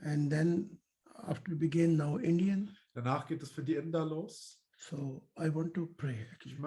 and then after we begin now Indian. Danach geht es für die Inder los. So I want to pray. Ich möchte